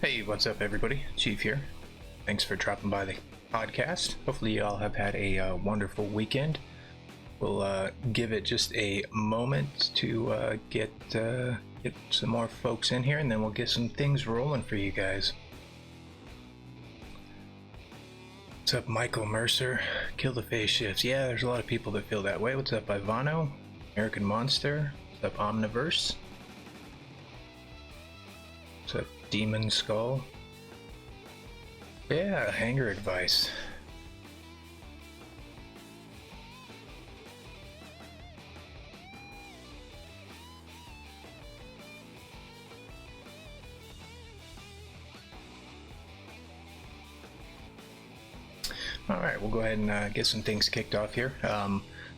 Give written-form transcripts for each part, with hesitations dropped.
Hey, what's up, everybody? Chief here. Thanks for dropping by the podcast. Hopefully, you all have had a wonderful weekend. We'll give it just a moment to get some more folks in here, and then we'll get some things rolling for you guys. What's up, Michael Mercer? Kill the phase shifts. Yeah, there's a lot of people that feel that way. What's up, Ivano? American Monster? What's up, Omniverse? What's up, Demon Skull? Yeah, Hangar Advice. Alright, we'll go ahead and get some things kicked off here.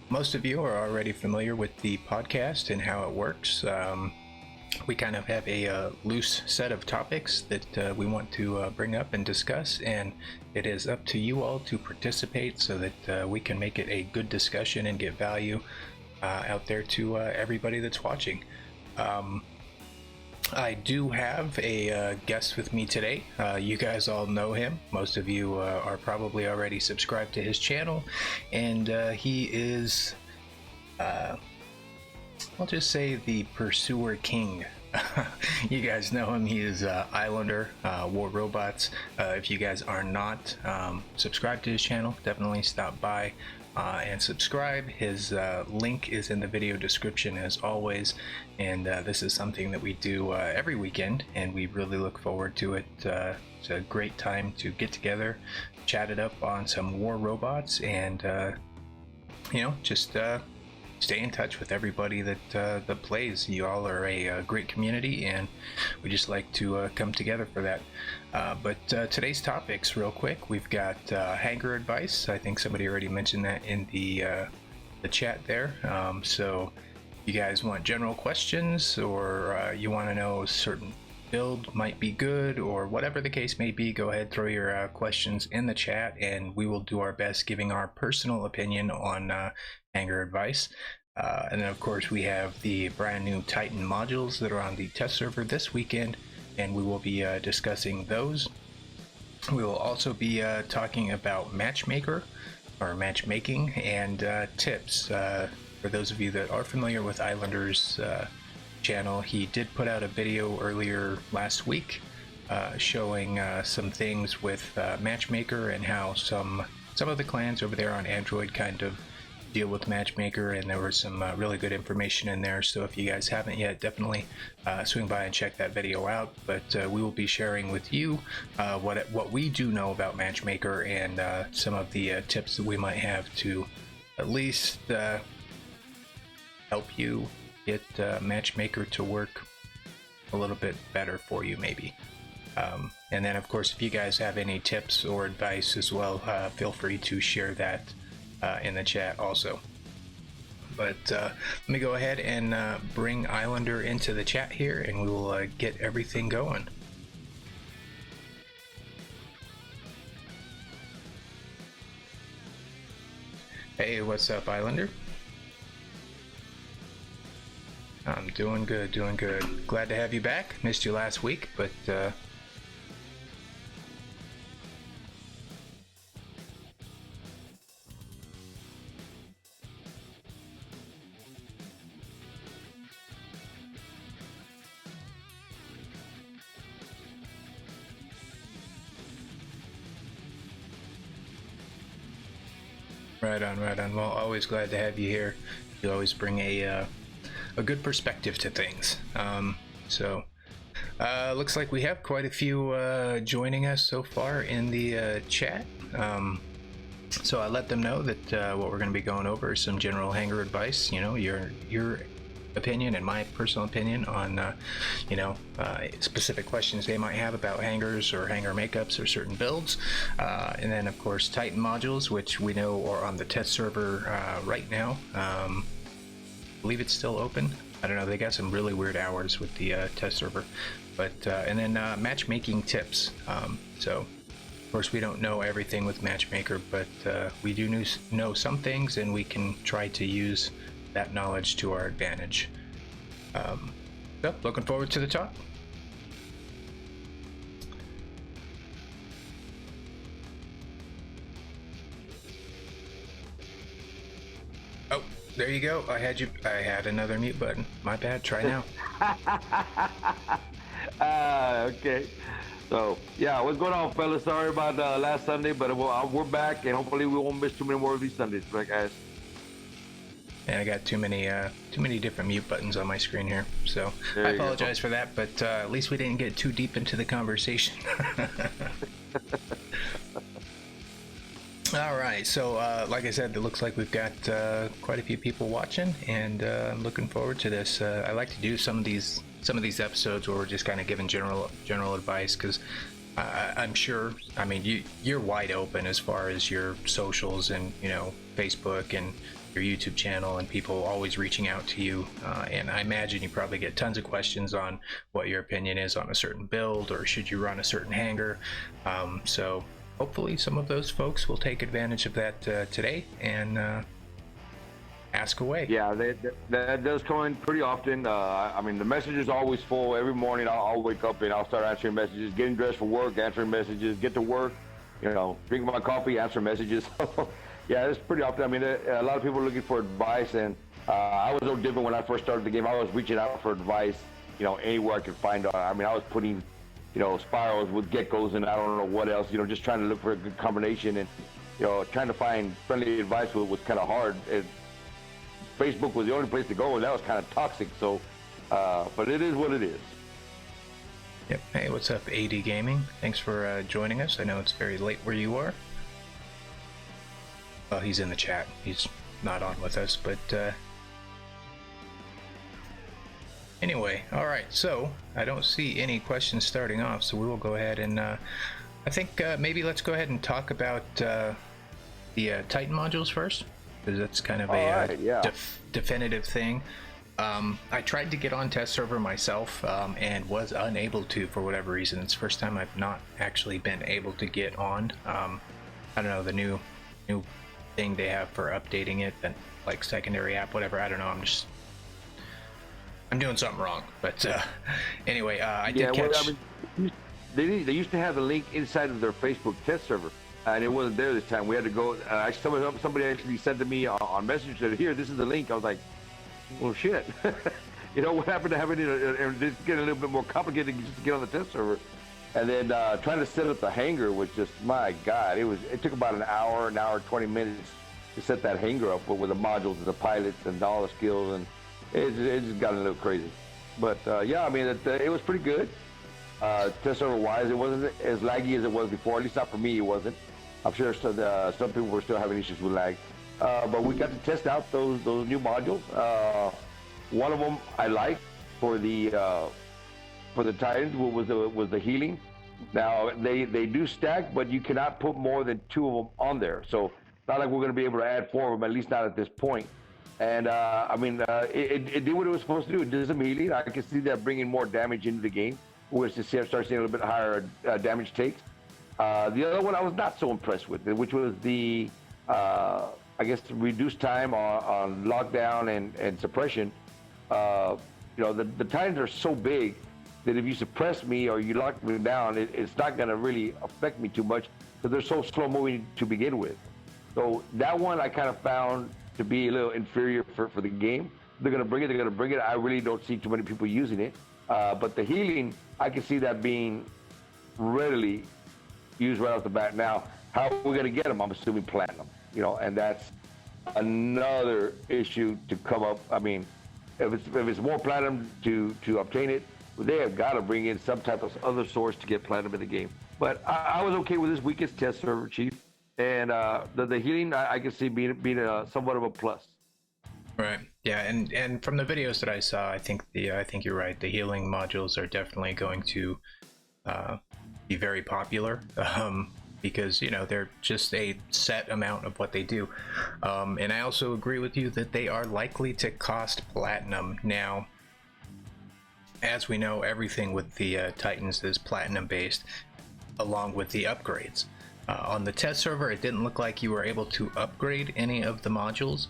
Most of you are already familiar with the podcast and how it works. We kind of have a loose set of topics that we want to bring up and discuss, and it is up to you all to participate so that we can make it a good discussion and get value out there to everybody that's watching. I do have a guest with me today. You guys all know him. Most of you are probably already subscribed to his channel, and he is I'll just say the Pursuer King. You guys know him. He is Islander, War Robots. If you guys are not subscribed to his channel, definitely stop by and subscribe. His link is in the video description as always, and this is something that we do every weekend, and we really look forward to it. It's a great time to get together, chat it up on some War Robots, and just stay in touch with everybody that plays. You all are a great community, and we just like to come together for that. But today's topics, real quick, we've got Hangar Advice. I think somebody already mentioned that in the chat there. So if you guys want general questions, or you want to know a certain build might be good, or whatever the case may be, go ahead, throw your questions in the chat, and we will do our best giving our personal opinion on Hangar Advice. And then of course we have the brand new Titan modules that are on the test server this weekend, and we will be discussing those. We will also be talking about matchmaker or matchmaking and tips. For those of you that are familiar with Islander's channel, he did put out a video earlier last week showing some things with matchmaker and how some of the clans over there on Android kind of deal with matchmaker, and there was some really good information in there. So if you guys haven't yet, definitely swing by and check that video out. But we will be sharing with you what we do know about matchmaker, and some of the tips that we might have to at least help you get matchmaker to work a little bit better for you, maybe. And then of course, if you guys have any tips or advice as well, feel free to share that in the chat also. But let me go ahead and bring Islander into the chat here, and we will get everything going. Hey, what's up, Islander? I'm doing good, doing good. Glad to have you back. Missed you last week, but right on, right on. Well, always glad to have you here. You always bring a good perspective to things. Looks like we have quite a few joining us so far in the chat. So I let them know that what we're going to be going over is some general Hangar advice. You know, your opinion and my personal opinion on specific questions they might have about hangars or hangar makeups or certain builds, and then of course Titan modules, which we know are on the test server right now. I believe it's still open. I don't know, they got some really weird hours with the test server. But and then matchmaking tips. So of course we don't know everything with matchmaker, but we do know some things, and we can try to use that knowledge to our advantage. So looking forward to the talk. there you go. I had another mute button. My bad. Try now. Okay. So, yeah, what's going on, fellas? Sorry about last Sunday, but we're back, and hopefully we won't miss too many more of these Sundays, right, guys? And I got too many different mute buttons on my screen here, so I apologize for that. But at least we didn't get too deep into the conversation. All right, so like I said, it looks like we've got quite a few people watching, and I'm looking forward to this. I like to do some of these episodes where we're just kind of giving general advice, because I'm sure, I mean, you're wide open as far as your socials and, you know, Facebook and your YouTube channel, and people always reaching out to you, and I imagine you probably get tons of questions on what your opinion is on a certain build, or should you run a certain hanger. So hopefully some of those folks will take advantage of that today and ask away. Yeah, that does come in pretty often. I mean, the message is always full. Every morning I'll wake up and I'll start answering messages, getting dressed for work, answering messages, get to work, you know, drinking my coffee, answering messages. Yeah, it's pretty often. I mean, a lot of people are looking for advice, and I was no different when I first started the game. I was reaching out for advice, you know, anywhere I could find. I mean, I was putting, you know, spirals with geckos and I don't know what else, you know, just trying to look for a good combination, and, you know, trying to find friendly advice was kind of hard. Facebook was the only place to go, and that was kind of toxic. So, but it is what it is. Yep. Hey, what's up, AD Gaming? Thanks for joining us. I know it's very late where you are. Well, he's in the chat. He's not on with us, but anyway, all right. So I don't see any questions starting off, so we will go ahead and I think maybe let's go ahead and talk about the Titan modules first, because that's kind of a definitive thing. I tried to get on test server myself and was unable to for whatever reason. It's the first time I've not actually been able to get on. I don't know, the new thing they have for updating it, and like secondary app, whatever. I don't know. I'm doing something wrong. But anyway, I did catch. Well, I mean, they used to have the link inside of their Facebook test server, and it wasn't there this time. We had to go. Somebody actually sent to me on Messenger, said, "Here, this is the link." I was like, "Well, shit." You know, what happened to having it? It's getting a little bit more complicated just to get on the test server. And then trying to set up the hanger was just, my God, it took about an hour 20 minutes to set that hanger up with the modules and the pilots and all the skills, and it just got a little crazy. But yeah, I mean, it was pretty good. Test server wise, it wasn't as laggy as it was before. At least not for me, it wasn't. I'm sure some people were still having issues with lag. But we got to test out those new modules. One of them I liked for the Titans was the healing. Now they do stack, but you cannot put more than 2 of them on there. So not like we're going to be able to add 4 of them, at least not at this point. And I mean, it did what it was supposed to do. It did some healing. I can see that bringing more damage into the game, which to start seeing a little bit higher damage takes. The other one I was not so impressed with, which was the I guess reduced time on lockdown and suppression. You know, the Titans are so big that if you suppress me or you lock me down, it's not going to really affect me too much, because they're so slow moving to begin with. So that one I kind of found to be a little inferior for the game. They're going to bring it. I really don't see too many people using it. But the healing, I can see that being readily used right off the bat. Now, how are we going to get them? I'm assuming platinum, you know, and that's another issue to come up. I mean, if it's more platinum to obtain it, they have got to bring in some type of other source to get platinum in the game. But I was okay with this weakest test server, Chief, and the healing I can see being somewhat of a plus. Right. Yeah, and from the videos that I saw, I think you're right. The healing modules are definitely going to be very popular. Because, you know, they're just a set amount of what they do. And I also agree with you that they are likely to cost platinum. Now, as we know, everything with the Titans is platinum based, along with the upgrades. On the test server, it didn't look like you were able to upgrade any of the modules,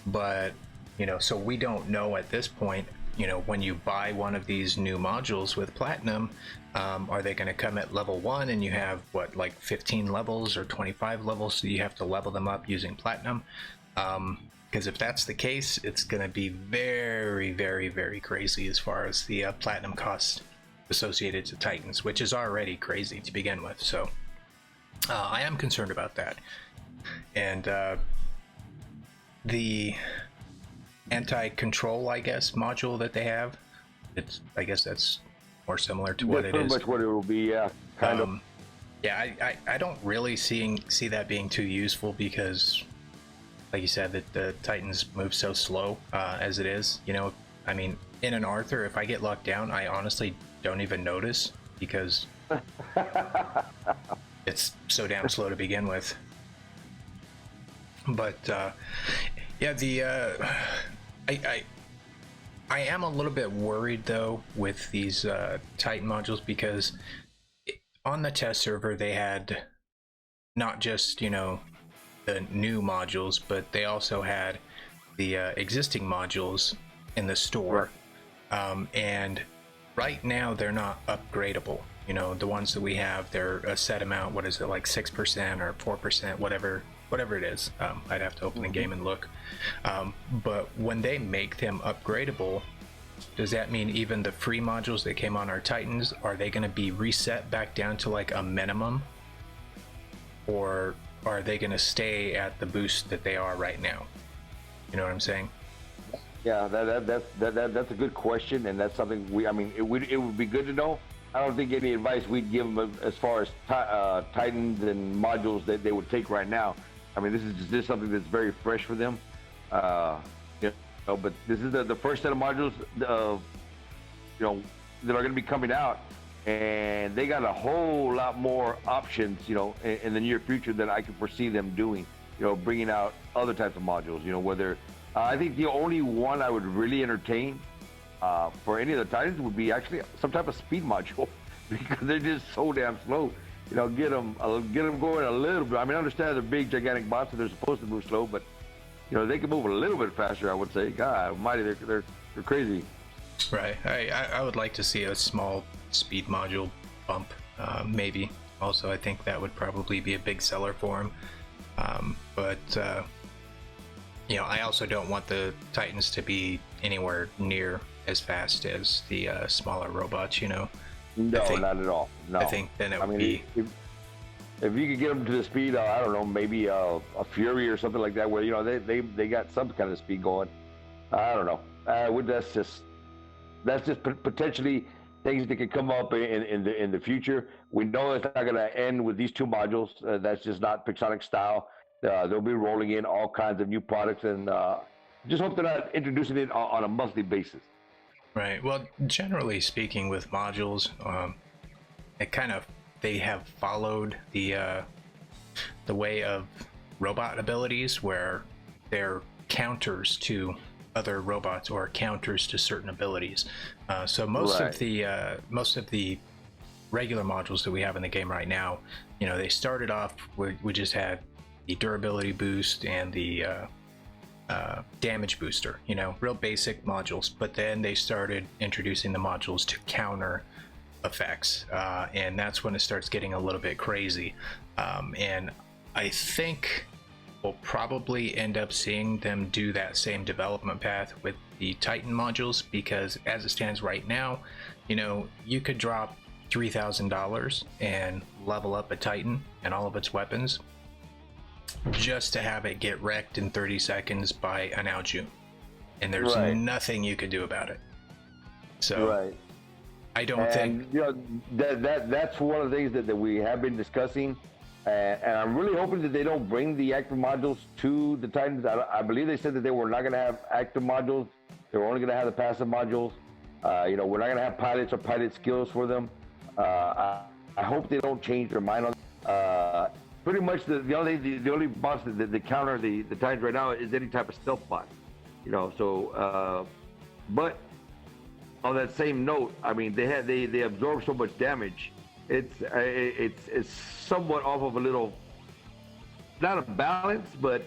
but, you know, so we don't know at this point, you know, when you buy one of these new modules with platinum, are they going to come at level 1 and you have what, like 15 levels or 25 levels, so you have to level them up using platinum? Because if that's the case, it's going to be very, very, very crazy as far as the platinum cost associated to Titans, which is already crazy to begin with. So I am concerned about that. And the anti-control, I guess, module that they have, I guess that's more similar to what it is. Pretty much what it will be, yeah. Kind of. Yeah, I don't really see that being too useful because, like you said, that the Titans move so slow as it is. You know, I mean, in an Arthur, if I get locked down, I honestly don't even notice because it's so damn slow to begin with. But yeah, I am a little bit worried though with these Titan modules because on the test server they had not just, you know, the new modules, but they also had the existing modules in the store. And right now they're not upgradable. You know, the ones that we have, they're a set amount. What is it, like 6% or 4%, whatever it is. I'd have to open the game and look. But when they make them upgradable, does that mean even the free modules that came on our Titans, are they going to be reset back down to like a minimum? Or are they going to stay at the boost that they are right now? You know what I'm saying? Yeah, that's a good question, and that's something it would be good to know. I don't think any advice we'd give them as far as Titans and modules that they would take right now. I mean, this is something that's very fresh for them. You know, but this is the first set of modules, you know, that are going to be coming out, and they got a whole lot more options, you know, in the near future than I can foresee them doing. You know, bringing out other types of modules. You know, whether I think the only one I would really entertain for any of the Titans would be actually some type of speed module because they're just so damn slow. You know, get them going a little bit. I mean, I understand they're big, gigantic bots and they're supposed to move slow, but you know, they can move a little bit faster, I would say. God almighty, they're crazy. Right. I would like to see a small speed module bump, maybe. Also, I think that would probably be a big seller for them. But you know, I also don't want the Titans to be anywhere near as fast as the smaller robots, you know? No, not at all. No. I think then it would be... If you could get them to the speed, I don't know, maybe a Fury or something like that, where, you know, they got some kind of speed going. I don't know. That's just potentially things that could come up in the future. We know it's not going to end with these two modules. That's just not Pixonic style. They'll be rolling in all kinds of new products, and just hope they're not introducing it on a monthly basis. Right. Well, generally speaking, with modules, they have followed the way of robot abilities, where they're counters to other robots or counters to certain abilities. So most of the regular modules that we have in the game right now, you know, they started off we just had the durability boost and the damage booster, you know, real basic modules. But then they started introducing the modules to counter effects, and that's when it starts getting a little bit crazy. And I think we'll probably end up seeing them do that same development path with the Titan modules, because as it stands right now, you know, you could drop $3,000 and level up a Titan and all of its weapons just to have it get wrecked in 30 seconds by an Aljun, and there's nothing you can do about it. So I don't think, you know, that's one of the things that we have been discussing, and I'm really hoping that they don't bring the active modules to the Titans. I believe they said that they were not going to have active modules. They were only going to have the passive modules. You know, we're not going to have pilots or pilot skills for them. I hope they don't change their mind on pretty much the only boss that counter the Titans right now is any type of stealth bot. You know, so but on that same note, I mean, they absorb so much damage. It's somewhat off of a little, not a balance, but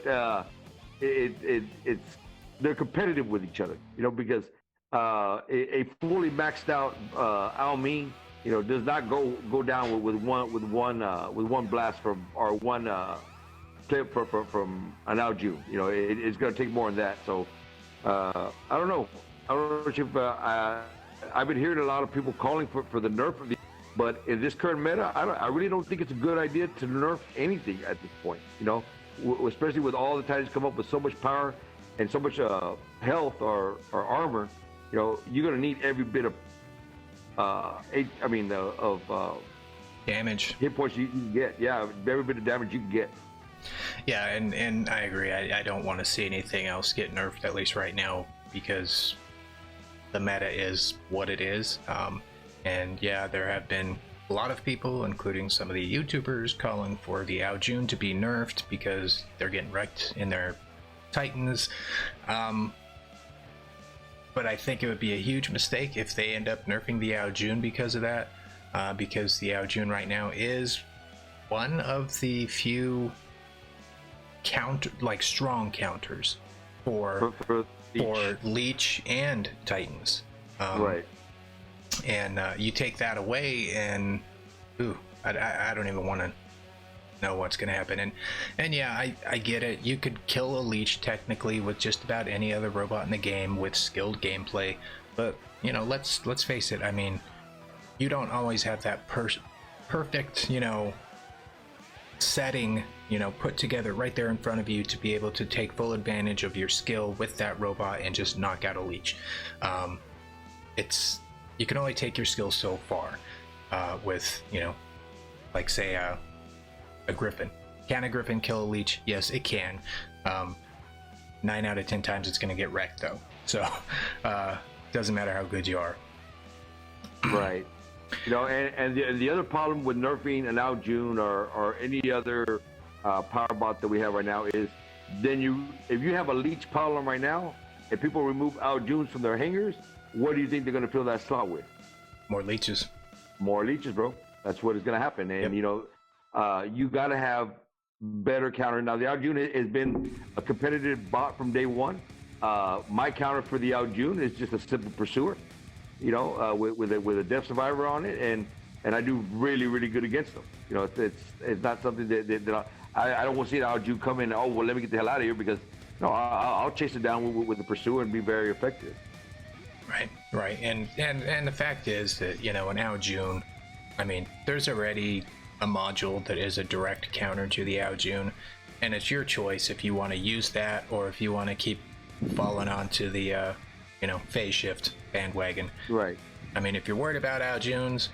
it's they're competitive with each other. You know, because a fully maxed out Alming, you know, does not go down with one blast from, or one from an out June. You know, it's going to take more than that. So I don't know. I don't know if I've been hearing a lot of people calling for the nerf of the, but in this current meta, I really don't think it's a good idea to nerf anything at this point. You know, especially with all the Titans come up with so much power and so much health or armor. You know, you're going to need every bit of damage, hit points you can get. Yeah, every bit of damage you can get. Yeah, and I agree. I don't want to see anything else get nerfed, at least right now, because the meta is what it is. And yeah, there have been a lot of people, including some of the YouTubers, calling for the Ao Jun to be nerfed because they're getting wrecked in their Titans. But I think it would be a huge mistake if they end up nerfing the Ao Jun because of that, because the Ao Jun right now is one of the few strong counters for Leech and Titans. Right. And you take that away, and I don't even want to know what's going to happen. And yeah, I get it. You could kill a Leech technically with just about any other robot in the game with skilled gameplay, but you know, let's face it. I mean, you don't always have that perfect, you know, setting, you know, put together right there in front of you to be able to take full advantage of your skill with that robot and just knock out a Leech. You can only take your skill so far with, you know, like say a Griffin. Can a Griffin kill a Leech? Yes, it can. 9 out of 10 times it's going to get wrecked though. So doesn't matter how good you are. Right. You know, and the other problem with nerfing an Ao Jun or any other power bot that we have right now is then if you have a Leech problem right now, if people remove Ao Juns from their hangars, what do you think they're going to fill that slot with? More Leeches. More Leeches, bro. That's what is going to happen. And, you know, you got to have better counter. Now, the Ao Jun has been a competitive bot from day one. My counter for the Ao Jun is just a simple pursuer, you know, with a Death Survivor on it. And I do really, really good against them. You know, it's not something that I don't want to see the Ao Jun come in, oh, well, let me get the hell out of here, because, no, I'll chase it down with the pursuer and be very effective. Right. And the fact is that, you know, an Ao Jun, I mean, there's already a module that is a direct counter to the Ao Jun, and it's your choice if you want to use that or if you want to keep falling onto the, you know, phase shift bandwagon. Right. I mean, if you're worried about Ao Juns,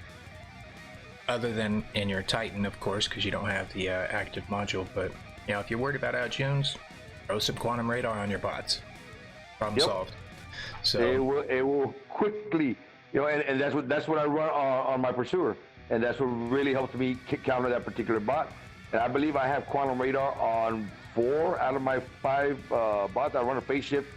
other than in your Titan, of course, because you don't have the active module, but, you know, if you're worried about Ao Juns, throw some Quantum Radar on your bots. Problem solved. So it will quickly, you know, and that's what I run on my pursuer, and that's what really helps me counter that particular bot. And I believe I have Quantum Radar on 4 out of my 5 bots. I run a phase shift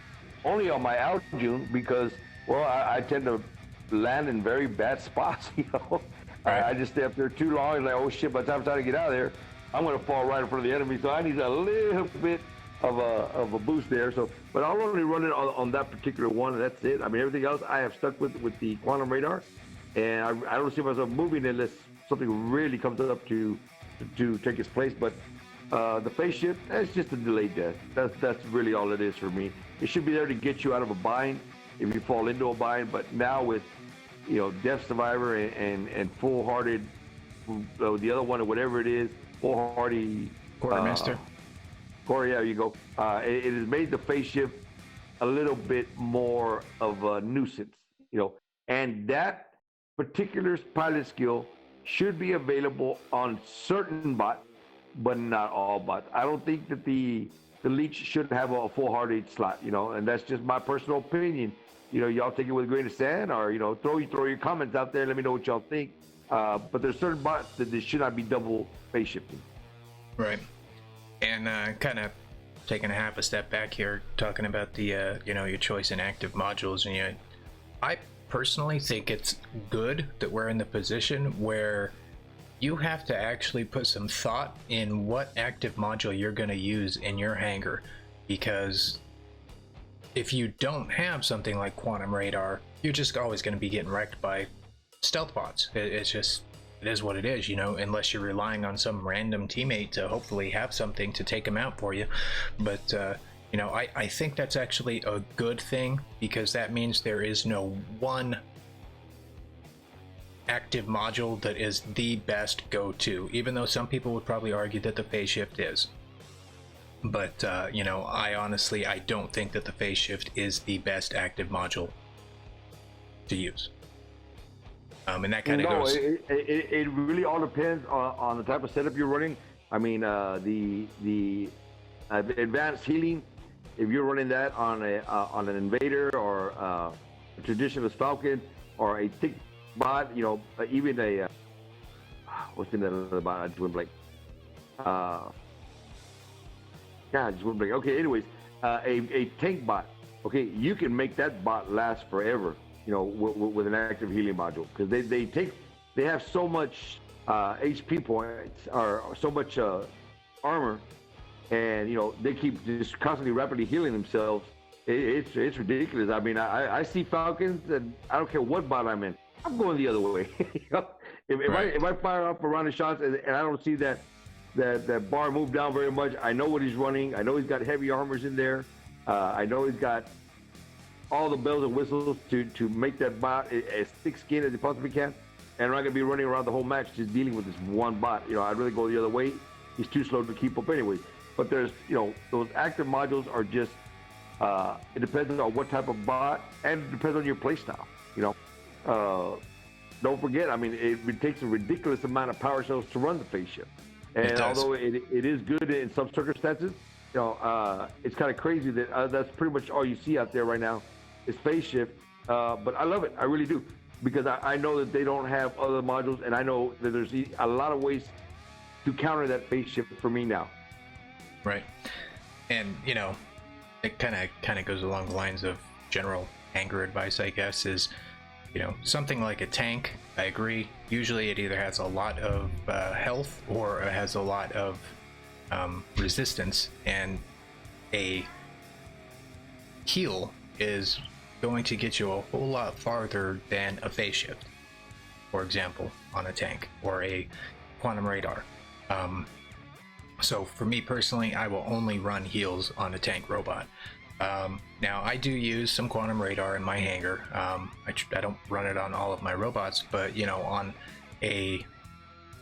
only on my Ao Jun because, well, I tend to land in very bad spots. You know, I just stay up there too long and like, oh shit! By the time I'm trying to get out of there, I'm gonna fall right in front of the enemy. So I need a little bit of a boost there. So, but I'll only run it on that particular one, and that's it. I mean, everything else I have stuck with the Quantum Radar, and I don't see myself moving unless something really comes up to take its place. But the phase shift, that's just a delayed death. That's really all it is for me. It should be there to get you out of a bind if you fall into a bind. But now with, you know, Death Survivor and full-hearted, the other one or whatever it is, full-hearted Quartermaster. Corey, there you go. It has made the phase shift a little bit more of a nuisance, you know, and that particular pilot skill should be available on certain bots, but not all bots. I don't think that the Leech should have a full heart rate slot, you know, and that's just my personal opinion. You know, y'all take it with a grain of sand, or, you know, throw your comments out there and let me know what y'all think. But there's certain bots that they should not be double phase shifting. Right. And kind of taking a step back here, talking about the you know, your choice in active modules, and I personally think it's good that we're in the position where you have to actually put some thought in what active module you're going to use in your hangar, because if you don't have something like Quantum Radar, you're just always going to be getting wrecked by stealth bots. It's just it is what it is, you know, unless you're relying on some random teammate to hopefully have something to take him out for you. But you know, I think that's actually a good thing, because that means there is no one active module that is the best go-to, even though some people would probably argue that the phase shift is. But you know, I don't think that the phase shift is the best active module to use. And that kind of goes. It really all depends on the type of setup you're running. I mean, the advanced healing, if you're running that on an invader or a traditionalist falcon or a thick bot, you know, even a what's the name of the bot? I just went blank. God, I just went blank. Okay, anyways, a tank bot. Okay, you can make that bot last forever, you know, with an active healing module, because they have so much HP points or so much armor, and you know they keep just constantly rapidly healing themselves. It's ridiculous. I mean, I see Falcons, and I don't care what bot I'm in, I'm going the other way. if I fire off a round of shots and I don't see that bar move down very much, I know what he's running. I know he's got heavy armors in there. I know he's got all the bells and whistles to make that bot as thick skinned as he possibly can. And I'm not gonna be running around the whole match just dealing with this one bot. You know, I'd really go the other way. He's too slow to keep up anyway. But there's, you know, those active modules are just, it depends on what type of bot, and it depends on your play style, you know. Don't forget, I mean, it takes a ridiculous amount of power cells to run the phase shift. And although it is good in some circumstances, you know, it's kind of crazy that that's pretty much all you see out there right now is phase shift. But I love it, I really do, because I know that they don't have other modules, and I know that there's a lot of ways to counter that phase shift for me now. Right. And, you know, it kind of goes along the lines of general Hangar advice, I guess, is, you know, something like a tank, I agree. Usually it either has a lot of health or it has a lot of resistance, and a heal is going to get you a whole lot farther than a phase shift, for example, on a tank or a quantum radar. So for me personally, I will only run heals on a tank robot. Now I do use some quantum radar in my hangar. I don't run it on all of my robots, but you know, on a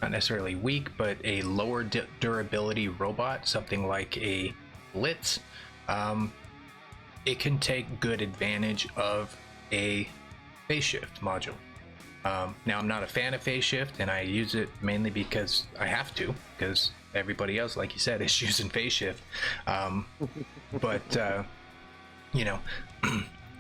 not necessarily weak, but a lower durability robot, something like a Blitz, it can take good advantage of a phase shift module. Now I'm not a fan of phase shift, and I use it mainly because I have to, because everybody else, like you said, is using phase shift. But you know,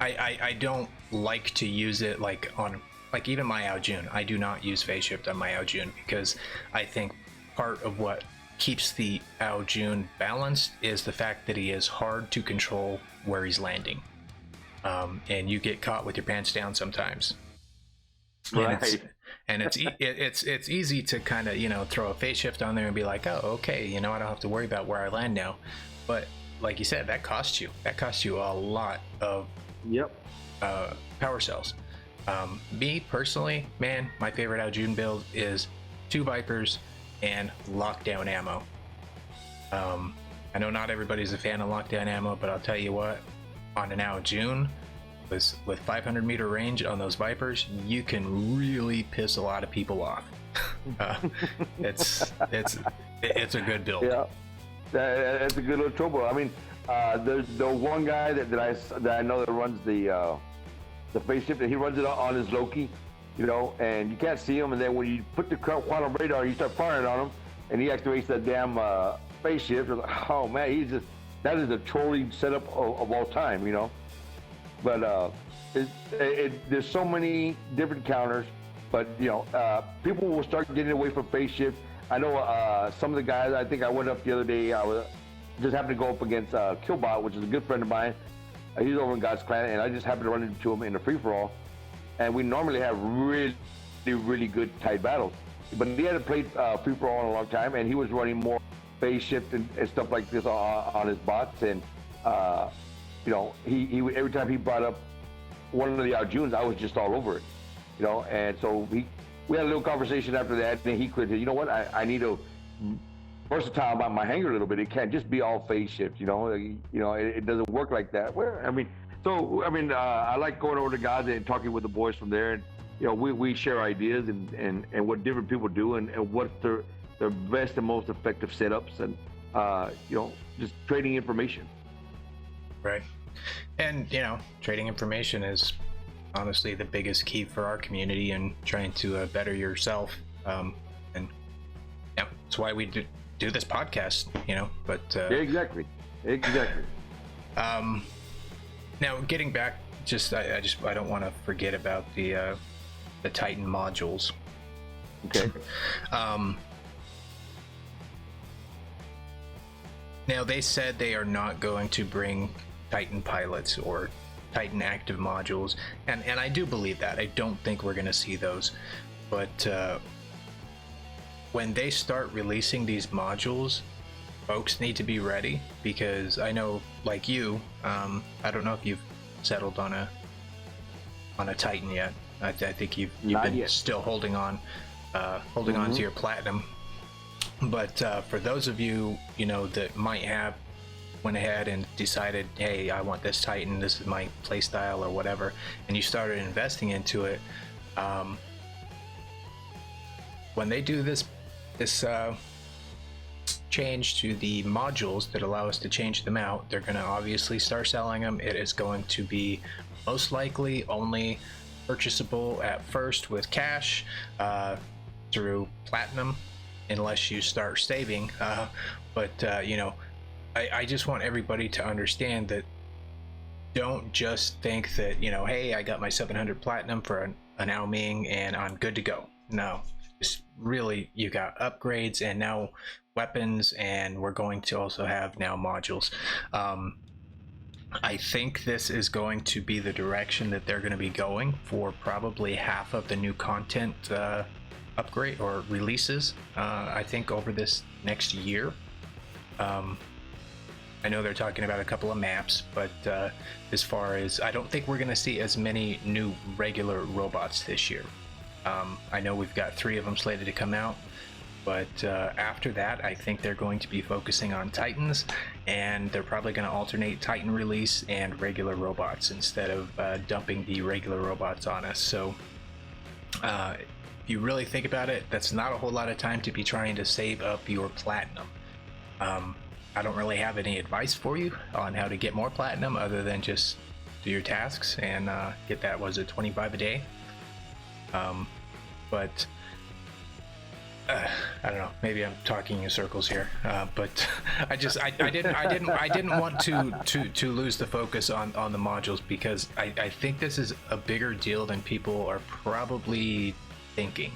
I don't like to use it like on, like even my Aojun. I do not use phase shift on my Aojun, because I think part of what keeps the Aojun balanced is the fact that he is hard to control where he's landing, and you get caught with your pants down sometimes. Right. And it's easy to kind of, you know, throw a phase shift on there and be like, oh, okay, you know, I don't have to worry about where I land now. But like you said, that costs you a lot of power cells. Me personally, man, my favorite Aojun build is 2 Vipers and lockdown ammo. I know not everybody's a fan of lockdown ammo, but I'll tell you what, on an Aojun with 500 meter range on those Vipers, you can really piss a lot of people off. It's a good build. Yeah, that's a good little trouble. I mean, there's the one guy that I know that runs the phase shift, and he runs it on his Loki, you know, and you can't see him. And then when you put the quantum radar, you start firing on him, and he activates that damn phase shift. Like, oh man, that is a trolling setup of all time, you know. But there's so many different counters, but you know, people will start getting away from phase shift. I know some of the guys. I think I went up the other day. I just happened to go up against Killbot, which is a good friend of mine. He's over in God's Clan, and I just happened to run into him in a free-for-all. And we normally have really, really good tight battles. But he hadn't played free-for-all in a long time, and he was running more phase shift and stuff like this on his bots. And you know, he every time he brought up one of the Aojuns, I was just all over it, you know. And so we had a little conversation after that, and he quit. You know what? I need to versatile about my hangar a little bit. It can't just be all phase shift. It doesn't work like that. I like going over to Gaza and talking with the boys from there, and we share ideas and what different people do and what their best and most effective setups, and just trading information. Right. And trading information is honestly the biggest key for our community and trying to better yourself. And yeah, that's why we do this podcast. But yeah, exactly. Now getting back, I don't want to forget about the Titan modules. Okay. Now they said they are not going to bring Titan pilots or Titan active modules, and I do believe that. I don't think we're going to see those, but when they start releasing these modules, folks need to be ready, because I know, like you, I don't know if you've settled on a Titan yet. I think you've been still holding on on to your platinum. But for those of you that might have went ahead and decided, hey, I want this Titan, this is my playstyle or whatever, and you started investing into it, when they do this change to the modules that allow us to change them out, they're going to obviously start selling them. It is going to be most likely only purchasable at first with cash through platinum, unless you start saving. I just want everybody to understand that don't just think that, hey, I got my 700 platinum for an Ao Ming and I'm good to go. No, just really, you got upgrades and now weapons, and we're going to also have now modules. I think this is going to be the direction that they're going to be going for probably half of the new content upgrade or releases, I think, over this next year. I know they're talking about a couple of maps, but as far as, I don't think we're going to see as many new regular robots this year. I know we've got 3 of them slated to come out, but after that, I think they're going to be focusing on Titans, and they're probably going to alternate Titan release and regular robots instead of dumping the regular robots on us. So if you really think about it, that's not a whole lot of time to be trying to save up your platinum. I don't really have any advice for you on how to get more platinum other than just do your tasks and get that, was it 25 a day? But I don't know, maybe I'm talking in circles here, but I didn't want to lose the focus on the modules, because I think this is a bigger deal than people are probably thinking,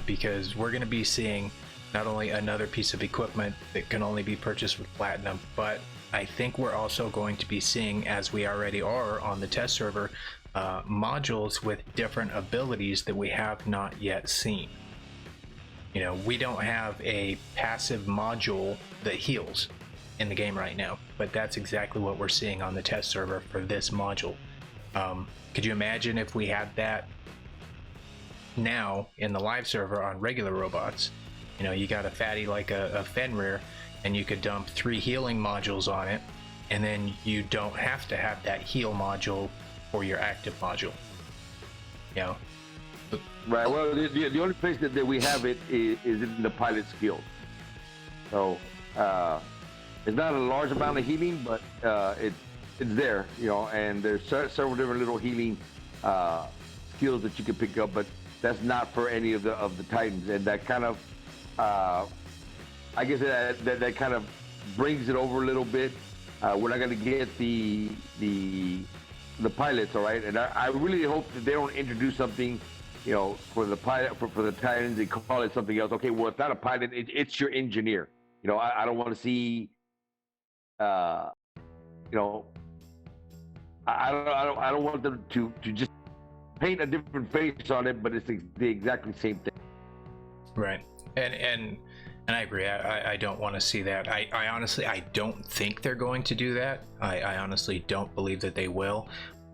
because we're going to be seeing not only another piece of equipment that can only be purchased with platinum, but I think we're also going to be seeing, as we already are on the test server, modules with different abilities that we have not yet seen. We don't have a passive module that heals in the game right now, but that's exactly what we're seeing on the test server for this module. Could you imagine if we had that now in the live server on regular robots? You got a fatty like a Fenrir, and you could dump 3 healing modules on it, and then you don't have to have that heal module for your active module. Right. Well, the only place that we have it is in the pilot skills. So it's not a large amount of healing, but it's there. And there's several different little healing skills that you can pick up, but that's not for any of the Titans, and that kind of I guess that kind of brings it over a little bit. We're not going to get the pilots, all right. And I really hope that they don't introduce something, for the pilot for the Titans, they call it something else. Okay, well, it's not a pilot; it's your engineer. I don't want to see, I don't want them to just paint a different face on it, but it's the exactly same thing. Right. And I agree. I don't want to see that. I honestly, I don't think they're going to do that. I honestly don't believe that they will,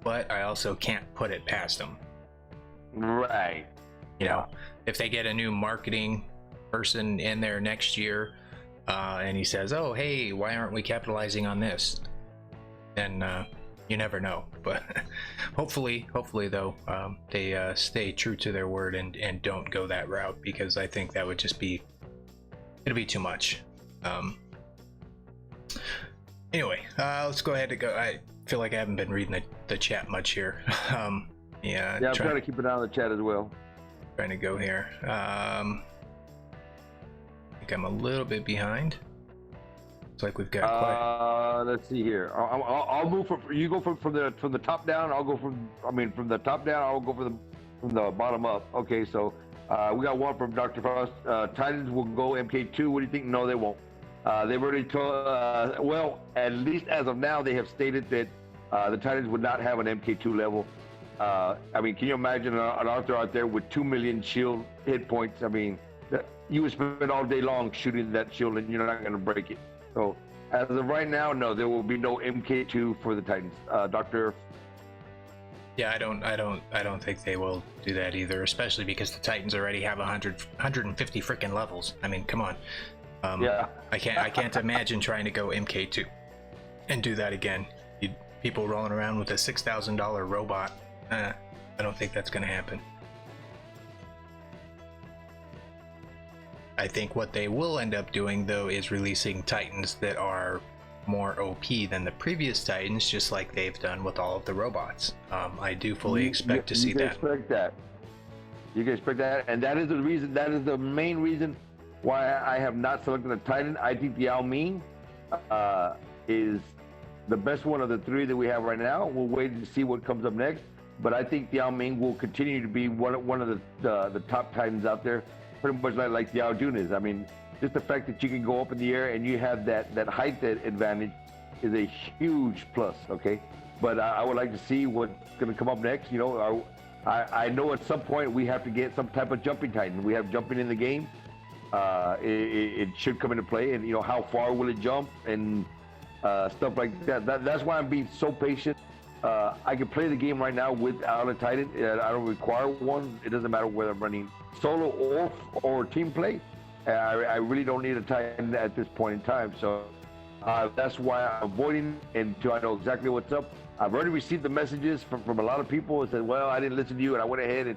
but I also can't put it past them. Right. you know, if they get a new marketing person in there next year, and he says, oh hey, why aren't we capitalizing on this, then you never know. But hopefully though, they stay true to their word and don't go that route, because I think that would just be, it'll be too much. Anyway, let's go ahead and go. I feel like I haven't been reading the chat much here. Yeah, I'm trying to keep an eye on the chat as well. Trying to go here. I think I'm a little bit behind. Looks like we've got quite. Let's see here. I'll move from, you go from the top down. I'll go from the top down. I'll go from the bottom up. Okay, so we got one from Dr. Frost. Titans will go MK2. What do you think? No, they won't. They've already told. Well, at least as of now, they have stated that the Titans would not have an MK2 level. I mean, can you imagine an Arthur out there with 2 million shield hit points? I mean, you would spend all day long shooting that shield and you're not going to break it. So as of right now, no, there will be no MK2 for the Titans. Doctor. Yeah, I don't think they will do that either, especially because the Titans already have 150 freaking levels. I mean, come on. Yeah. I can't imagine trying to go MK2 and do that again. People rolling around with a $6,000 robot. I don't think that's going to happen. I think what they will end up doing, though, is releasing Titans that are more OP than the previous Titans, just like they've done with all of the robots. I do fully expect to see that. You can expect that, and that is the reason. That is the main reason why I have not selected a Titan. I think the Yao Ming is the best one of the three that we have right now. We'll wait to see what comes up next. But I think the Yao Ming will continue to be one of the top Titans out there, pretty much like the Yao Jun is. I mean, just the fact that you can go up in the air and you have that height advantage is a huge plus, okay? But I would like to see what's going to come up next. You know, I know at some point we have to get some type of jumping Titan. We have jumping in the game. It should come into play, and you know, how far will it jump and stuff like that. That's why I'm being so patient. I can play the game right now without a Titan. I don't require one. It doesn't matter whether I'm running solo or team play. I really don't need a Titan at this point in time. So that's why I'm avoiding until I know exactly what's up. I've already received the messages from a lot of people that said, well, I didn't listen to you, and I went ahead and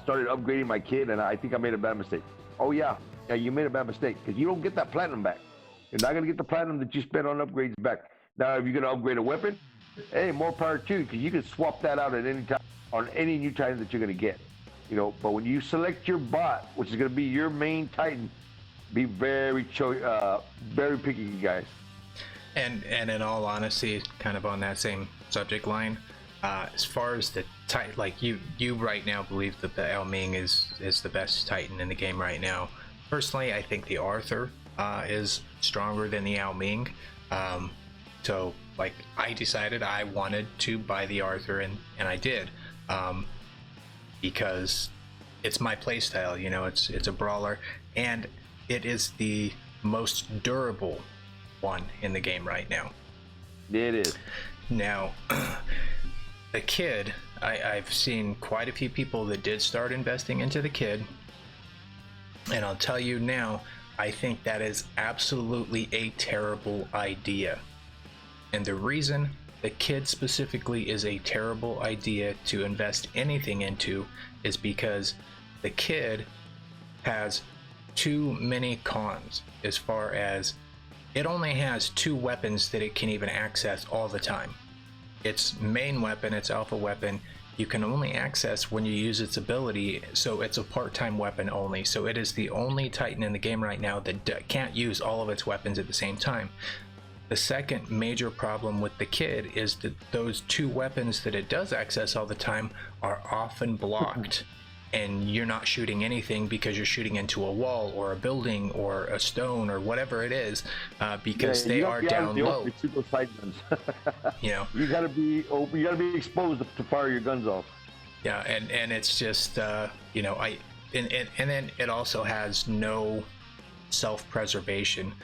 started upgrading my kid, and I think I made a bad mistake. Oh, yeah, you made a bad mistake, because you don't get that platinum back. You're not going to get the platinum that you spent on upgrades back. Now, if you're going to upgrade a weapon, hey, more power to you, because you can swap that out at any time on any new Titan that you're going to get. You know, but when you select your bot, which is going to be your main Titan, be very picky, you guys. And in all honesty, kind of on that same subject line, as far as the Titan, like you right now believe that the Yao Ming is the best Titan in the game right now. Personally, I think the Arthur is stronger than the Yao Ming. So like I decided I wanted to buy the Arthur, and I did, because it's my playstyle. You know, it's a brawler, and it is the most durable one in the game right now. It is. Now, the kid, I've seen quite a few people that did start investing into the kid, and I'll tell you now, I think that is absolutely a terrible idea. And the reason the kid specifically is a terrible idea to invest anything into is because the kid has too many cons, as far as it only has 2 weapons that it can even access all the time. Its main weapon, its alpha weapon, you can only access when you use its ability, so it's a part-time weapon only. So it is the only Titan in the game right now that can't use all of its weapons at the same time. The second major problem with the kid is that those 2 weapons that it does access all the time are often blocked. And you're not shooting anything because you're shooting into a wall or a building or a stone or whatever it is, because they are down low. You know, you gotta be exposed to fire your guns off. Yeah, and it's just you know, and then it also has no self-preservation.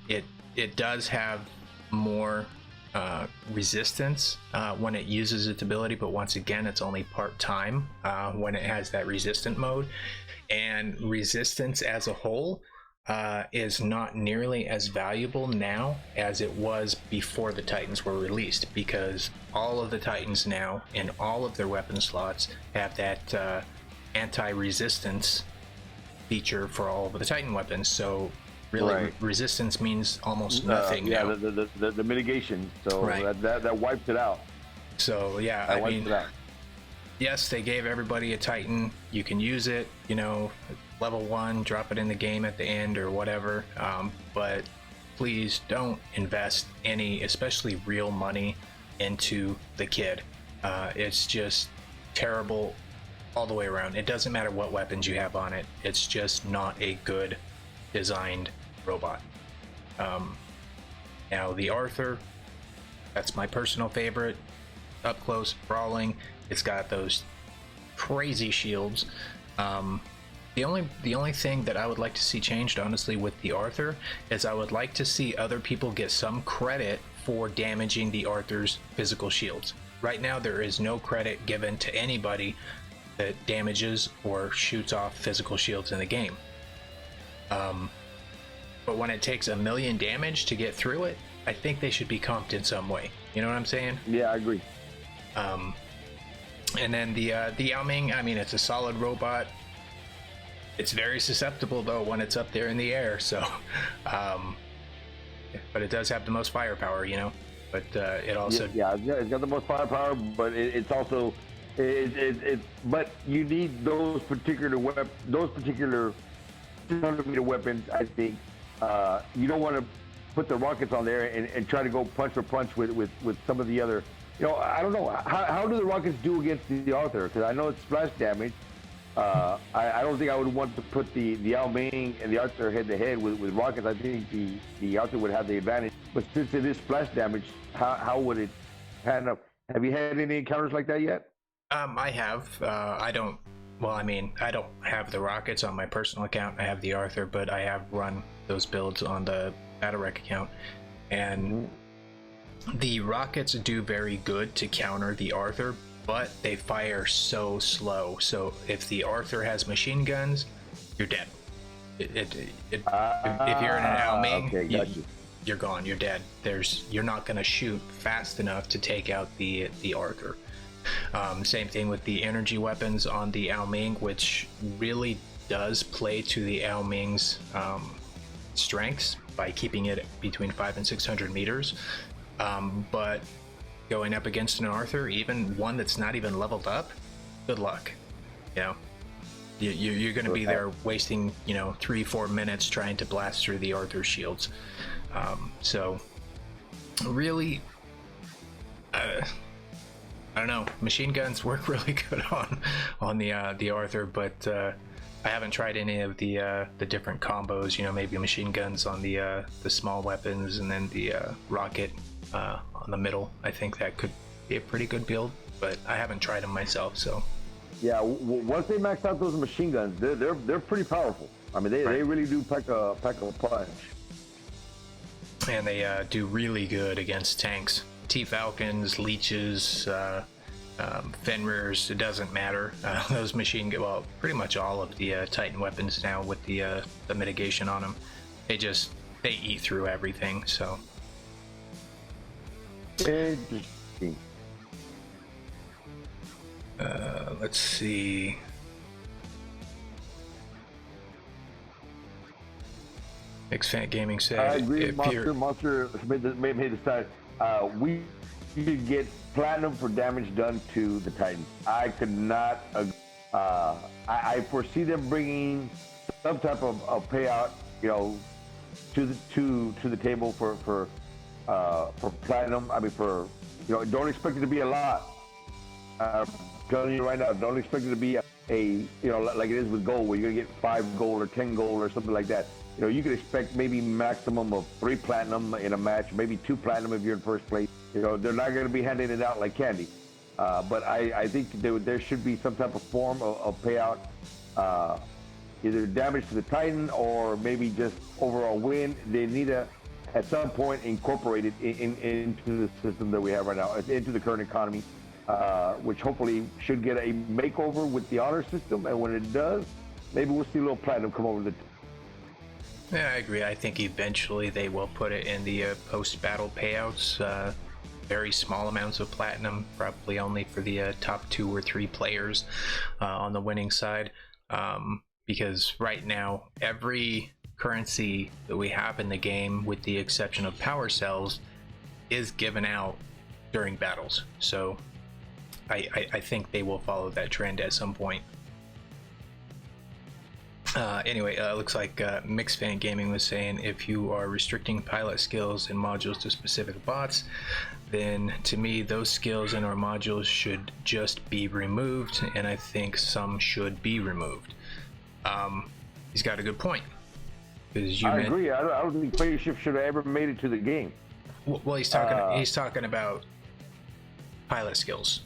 It does have more resistance when it uses its ability, but once again, it's only part-time when it has that resistant mode. And resistance as a whole is not nearly as valuable now as it was before the Titans were released, because all of the Titans now in all of their weapon slots have that anti-resistance feature for all of the Titan weapons. So really, resistance means almost nothing now. The mitigation, so that wipes it out. So yeah, I mean, yes, they gave everybody a Titan. You can use it, you know, level 1, drop it in the game at the end or whatever. But please don't invest any, especially real money, into the kid. It's just terrible all the way around. It doesn't matter what weapons you have on it. It's just not a good designed robot. Now the Arthur, that's my personal favorite. Up close, brawling. It's got those crazy shields. The only thing that I would like to see changed, honestly, with the Arthur is I would like to see other people get some credit for damaging the Arthur's physical shields. Right now, there is no credit given to anybody that damages or shoots off physical shields in the game. But when it takes 1 million damage to get through it, I think they should be comped in some way. You know what I'm saying? Yeah, I agree. And then the Yao Ming, I mean, it's a solid robot. It's very susceptible though when it's up there in the air. So, but it does have the most firepower, you know. But it also it's got the most firepower, but it's also but you need those particular 200-meter weapons. I think you don't want to put the rockets on there and try to go punch for punch with some of the other. You know, I don't know how do the rockets do against the Arthur, because I know it's splash damage. I don't think I would want to put the Yao Ming and the Arthur head to head with rockets. I think the Arthur would have the advantage. But since it is splash damage, how would it pan up? Have you had any encounters like that yet? I have. I don't. Well, I mean, I don't have the rockets on my personal account. I have the Arthur, but I have run those builds on the Battlerec account, and the rockets do very good to counter the Arthur, but they fire so slow. So if the Arthur has machine guns, you're dead. If you're in an Yao Ming, you're gone. You're dead. You're not going to shoot fast enough to take out the Arthur. Same thing with the energy weapons on the Yao Ming, which really does play to the Yao Ming's strengths by keeping it between 500 and 600 meters. But going up against an Arthur, even one that's not even leveled up, good luck. You know, you're going to be there wasting 3-4 minutes trying to blast through the Arthur shields. So really, I don't know. Machine guns work really good on the Arthur, but I haven't tried any of the different combos. You know, maybe machine guns on the small weapons, and then the rocket on the middle. I think that could be a pretty good build, but I haven't tried them myself. So yeah, once they max out those machine guns, they're pretty powerful. I mean, they really do pack a punch. And they do really good against tanks. T-Falcons, leeches, Fenrirs, it doesn't matter. Those pretty much all of the Titan weapons now with the mitigation on them, they eat through everything. So interesting. Let's see. Xfant Gaming said, I agree. Monster made the side. We could get platinum for damage done to the Titans. I could not agree. I foresee them bringing some type of payout, to the table for platinum. I mean, don't expect it to be a lot. I'm telling you right now, don't expect it to be like it is with gold, where you're gonna get 5 gold or 10 gold or something like that. You could expect maybe maximum of 3 platinum in a match, maybe 2 platinum if you're in first place. They're not going to be handing it out like candy. But I think there should be some type of form of payout, either damage to the Titan or maybe just overall win. They need at some point incorporated into the system that we have right now, into the current economy, which hopefully should get a makeover with the honor system. And when it does, maybe we'll see a little platinum come over the. Yeah, I agree. I think eventually they will put it in the post-battle payouts. Very small amounts of platinum, probably only for the top 2 or 3 players on the winning side. Because right now, every currency that we have in the game, with the exception of power cells, is given out during battles. So I think they will follow that trend at some point. Anyway, looks like Mixed Fan Gaming was saying, if you are restricting pilot skills and modules to specific bots, then to me those skills and or modules should just be removed, and I think some should be removed. He's got a good point. I agree. I don't think Playstyles should have ever made it to the game. Well, he's talking about pilot skills.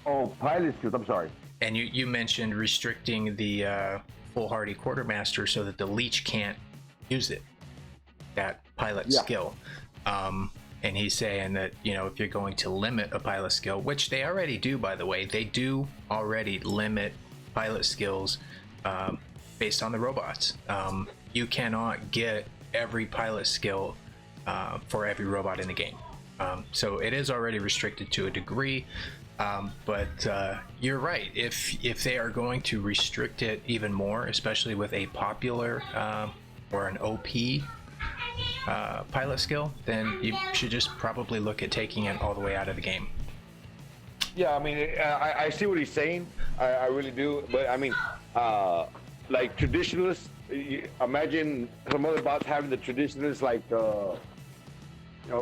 Oh, pilot skills. I'm sorry. And you mentioned restricting the foolhardy quartermaster so that the leech can't use it, that pilot skill. And he's saying that, you know, if you're going to limit a pilot skill, which they already do, by the way, they do already limit pilot skills based on the robots. You cannot get every pilot skill for every robot in the game. So it is already restricted to a degree. But you're right. If they are going to restrict it even more, especially with a popular or an OP pilot skill, then you should just probably look at taking it all the way out of the game. Yeah, I mean, I see what he's saying. I really do. But I mean, like traditionalists, imagine some other bots having the traditionalists, like, you know,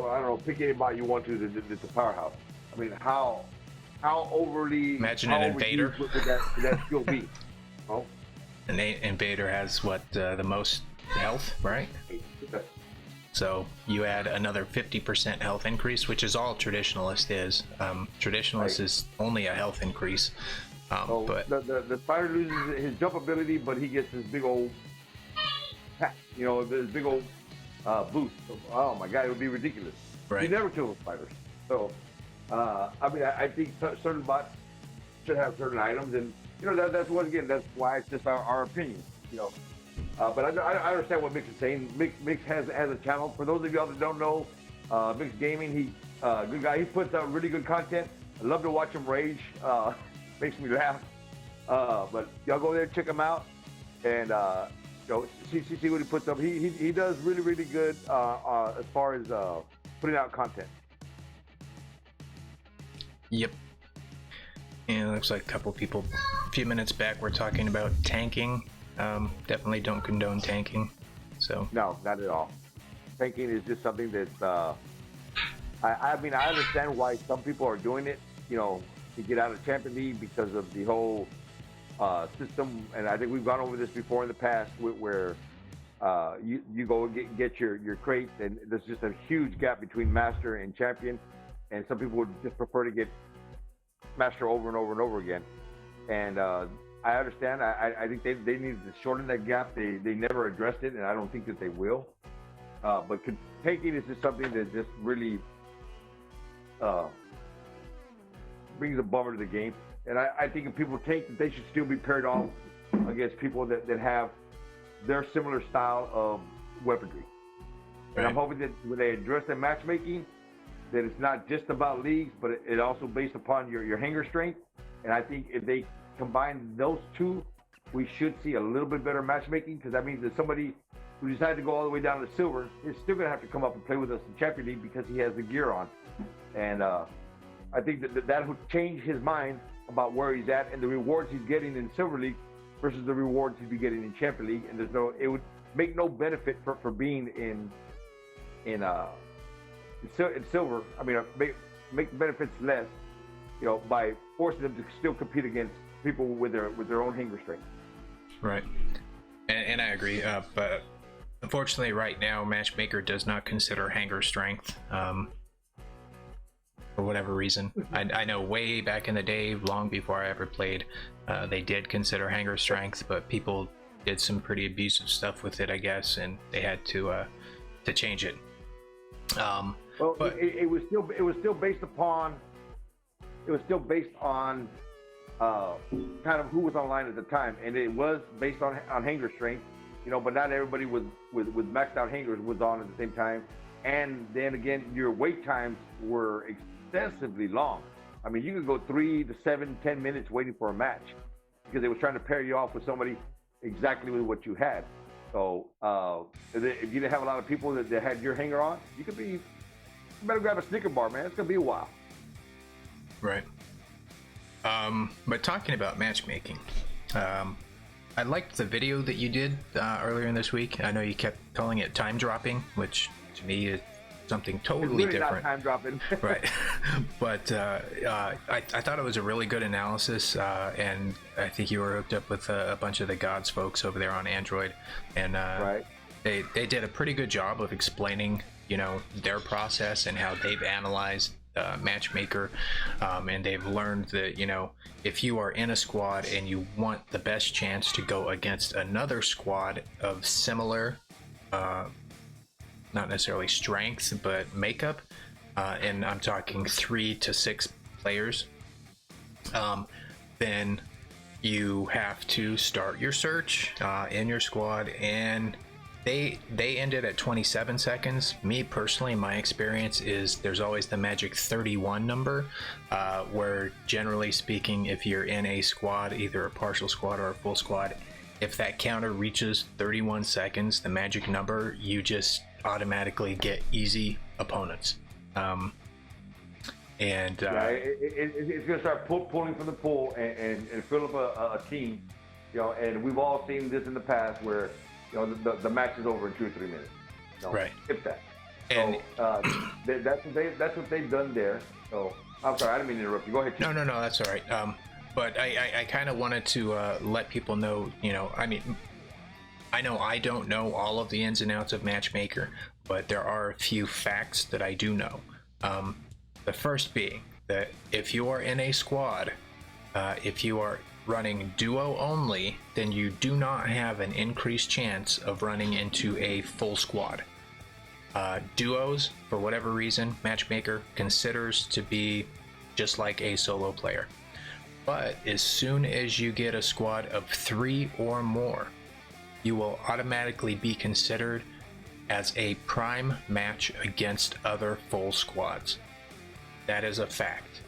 I don't know, pick any bot you want to, the powerhouse. I mean, how overly... Imagine an invader. Would that skill be? Oh? An invader has what, the most health, right? So you add another 50% health increase, which is all traditionalist is. Traditionalist is only a health increase. But the fighter loses his jump ability, but he gets this big old, you know, this big old boost. Oh my God, it would be ridiculous. Right. He never kills fighters. So, I mean, I think certain bots should have certain items, and you know that's once again, that's why it's just our opinion, you know. But I understand what Mix is saying. Mix has a channel. For those of y'all that don't know, Mix Gaming, he good guy. He puts out really good content. I love to watch him rage. Makes me laugh. But y'all go there and check him out, and you know, see what he puts up. He does really good as far as putting out content. Yep. And it looks like a couple people a few minutes back were talking about tanking. Definitely don't condone tanking. So no, not at all. Tanking is just something that's I mean, I understand why some people are doing it, you know, to get out of Champion League because of the whole system, and I think we've gone over this before in the past, where you go get your crate, and there's just a huge gap between Master and Champion, and some people would just prefer to get Master over and over and over again. And I understand. I think they needed to shorten that gap. They never addressed it, and I don't think that they will. But tanking is just something that just really brings a bummer to the game. And I think if people tank, that they should still be paired off against people that have their similar style of weaponry. Right. And I'm hoping that when they address the matchmaking, that it's not just about leagues, but it also based upon your hanger strength. And I think if they combine those two, we should see a little bit better matchmaking, because that means that somebody who decided to go all the way down to silver is still going to have to come up and play with us in Champion League because he has the gear on. And I think that would change his mind about where he's at and the rewards he's getting in Silver League versus the rewards he'd be getting in Champion League. And it would make no benefit for being in silver. I mean, make the benefits less, you know, by forcing them to still compete against people with their own hanger strength. Right, and I agree. But unfortunately, right now, Matchmaker does not consider hanger strength. For whatever reason. I know way back in the day, long before I ever played, they did consider hanger strength, but people did some pretty abusive stuff with it, I guess, and they had to change it. Well, but it was still based upon kind of who was online at the time, and it was based on hanger strength, but not everybody with maxed out hangers was on at the same time. And then again, your wait times were excessively long. I mean, you could go 3 to 7, 10 minutes waiting for a match because they was trying to pair you off with somebody exactly with what you had. So if you didn't have a lot of people that had your hanger on, you better grab a Snicker bar, man. It's gonna be a while. Right. But talking about matchmaking, I liked the video that you did earlier in this week. I know you kept calling it time dropping, which to me is something totally it's really different. Not time dropping. Right. But I thought it was a really good analysis, and I think you were hooked up with a bunch of the Gods folks over there on Android, and right. they did a pretty good job of explaining, their process and how they've analyzed Matchmaker, and they've learned that if you are in a squad and you want the best chance to go against another squad of similar not necessarily strength but makeup, and I'm talking 3 to 6 players, then you have to start your search in your squad, and they ended at 27 seconds. Me personally, my experience is there's always the magic 31 number, where generally speaking, if you're in a squad, either a partial squad or a full squad, if that counter reaches 31 seconds, the magic number, you just automatically get easy opponents. It's gonna start pulling from the pool and fill up a team, and we've all seen this in the past where the match is over in 2 or 3 minutes. Right. Skip that. And so that's what they've done there. So I'm sorry, I didn't mean to interrupt you. Go ahead, Chief. No, that's all right. But I kind of wanted to let people know, I mean, I know I don't know all of the ins and outs of Matchmaker, but there are a few facts that I do know. The first being that if you are in a squad, if you are running duo only, then you do not have an increased chance of running into a full squad. Duos, for whatever reason, Matchmaker considers to be just like a solo player. But as soon as you get a squad of 3 or more, you will automatically be considered as a prime match against other full squads. That is a fact.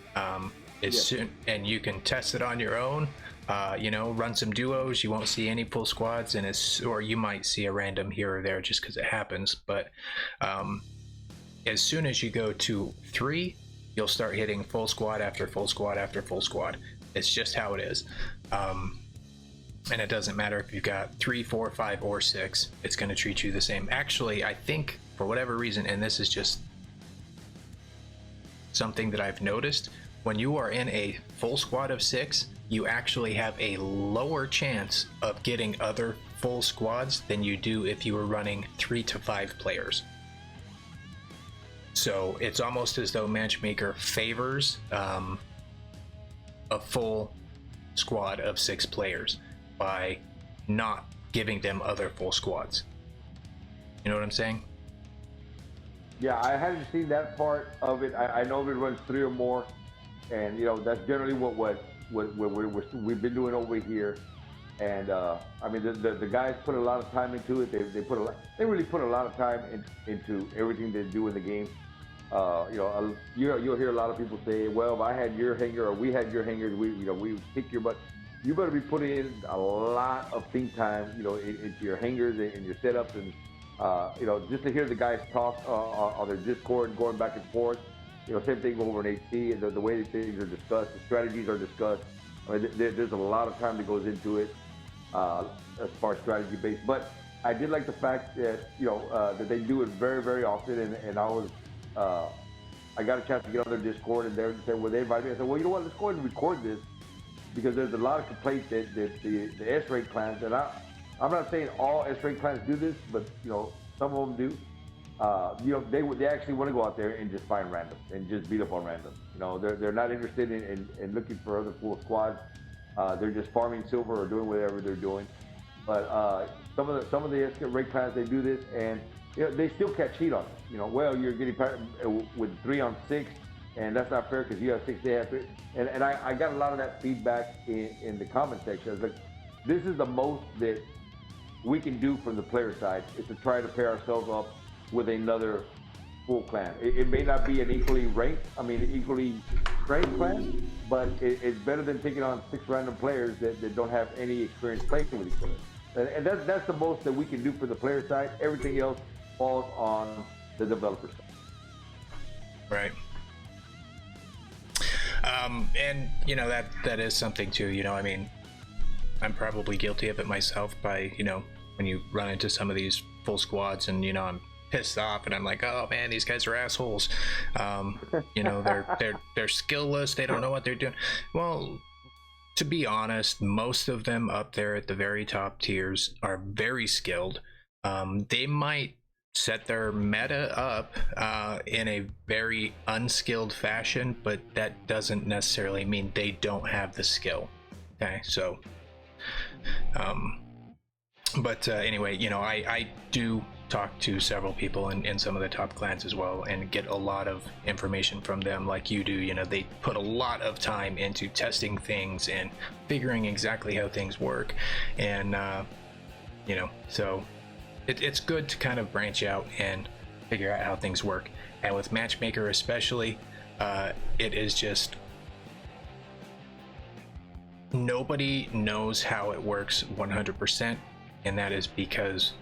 Soon, and you can test it on your own. Run some duos. You won't see any full squads, or you might see a random here or there just because it happens. But as soon as you go to 3, you'll start hitting full squad after full squad after full squad. It's just how it is. And it doesn't matter if you've got 3, 4, 5, or 6. It's going to treat you the same. Actually, I think for whatever reason, and this is just something that I've noticed, when you are in a full squad of 6, you actually have a lower chance of getting other full squads than you do if you were running 3 to 5 players. So it's almost as though Matchmaker favors a full squad of 6 players by not giving them other full squads. You know what I'm saying? Yeah, I hadn't seen that part of it. I know it runs 3 or more, and that's generally what we've been doing over here. And I mean, the guys put a lot of time into it. They really put a lot of time into everything they do in the game. You'll hear a lot of people say, "Well, if I had your hanger or we had your hanger, we would kick your butt." You better be putting in a lot of think time, into your hangers and your setups, and just to hear the guys talk on their Discord, going back and forth. Same thing over in HC, and the way things are discussed, the strategies are discussed. I mean, there's a lot of time that goes into it as far as strategy based. But I did like the fact that that they do it very, very often, and I got a chance to get on their Discord, and they said, well, they invited me. I said, well, you know what? Let's go ahead and record this, because there's a lot of complaints that the S-rank clans, and I'm not saying all S-rank clans do this, but some of them do. They actually want to go out there and just find random and just beat up on random. They're not interested in looking for other full squads. They're just farming silver or doing whatever they're doing. But some of the S-rank clans, they do this, and they still catch heat on it. Well, you're getting with 3-on-6, and that's not fair because you have 6, they have 3. And I got a lot of that feedback in the comment section. I was like, this is the most that we can do from the player side, is to try to pair ourselves up with another full clan. It may not be an equally ranked clan, but it's better than taking on 6 random players that don't have any experience playing with each other. And that's the most that we can do for the player side. Everything else falls on the developer side. Right. And that is something too. I'm probably guilty of it myself by when you run into some of these full squads and I'm pissed off and I'm like, oh man, these guys are assholes. They're skillless. They don't know what they're doing. Well, to be honest, most of them up there at the very top tiers are very skilled. They might set their meta up in a very unskilled fashion, but that doesn't necessarily mean they don't have the skill. Okay, so anyway, I do talk to several people in some of the top clans as well and get a lot of information from them like you do. They put a lot of time into testing things and figuring exactly how things work, and so it's good to kind of branch out and figure out how things work. And with Matchmaker especially, it is just, nobody knows how it works 100%, and that is because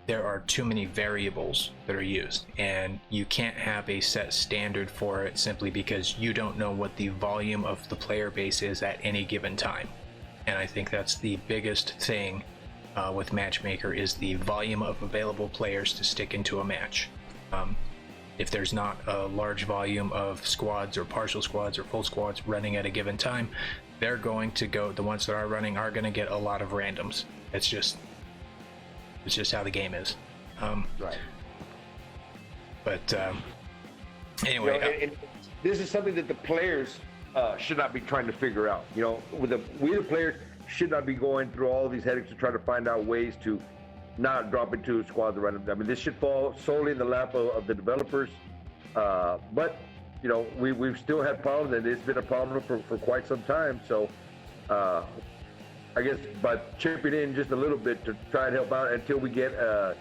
there are too many variables that are used, and you can't have a set standard for it simply because you don't know what the volume of the player base is at any given time. And I think that's the biggest thing with Matchmaker, is the volume of available players to stick into a match. If there's not a large volume of squads or partial squads or full squads running at a given time, they're going to go, the ones that are running are going to get a lot of randoms. It's just how the game is. Right. But anyway, and this is something that the players should not be trying to figure out. We the players should not be going through all these headaches to try to find out ways to not drop into squads around them. I mean, this should fall solely in the lap of the developers. But we've still had problems, and it's been a problem for quite some time. So I guess by chipping in just a little bit to try and help out until we get a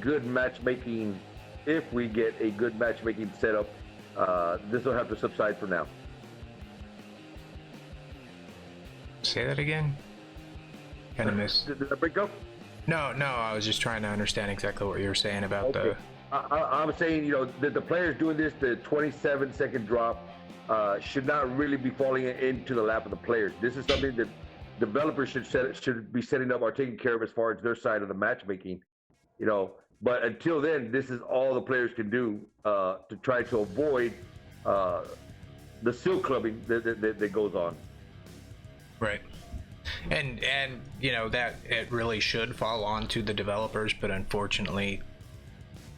good matchmaking, if we get a good matchmaking setup, this will have to subside for now. Say that again? Kind of missed. Did I break up? No, I was just trying to understand exactly what you were saying about okay. I'm saying, that the players doing this, the 27-second drop, should not really be falling into the lap of the players. This is something that developers should be setting up or taking care of as far as their side of the matchmaking. But until then, this is all the players can do to try to avoid the seal clubbing that goes on. Right. And that it really should fall onto the developers, but unfortunately,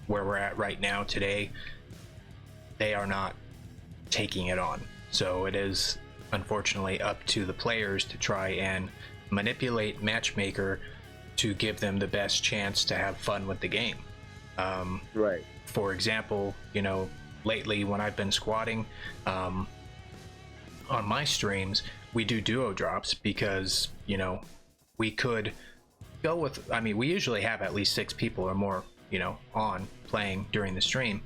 where we're at right now today, they are not taking it on. So it is unfortunately up to the players to try and manipulate Matchmaker to give them the best chance to have fun with the game. Right. For example, lately when I've been squatting on my streams, we do duo drops because we could go with, we usually have at least 6 people or more on playing during the stream,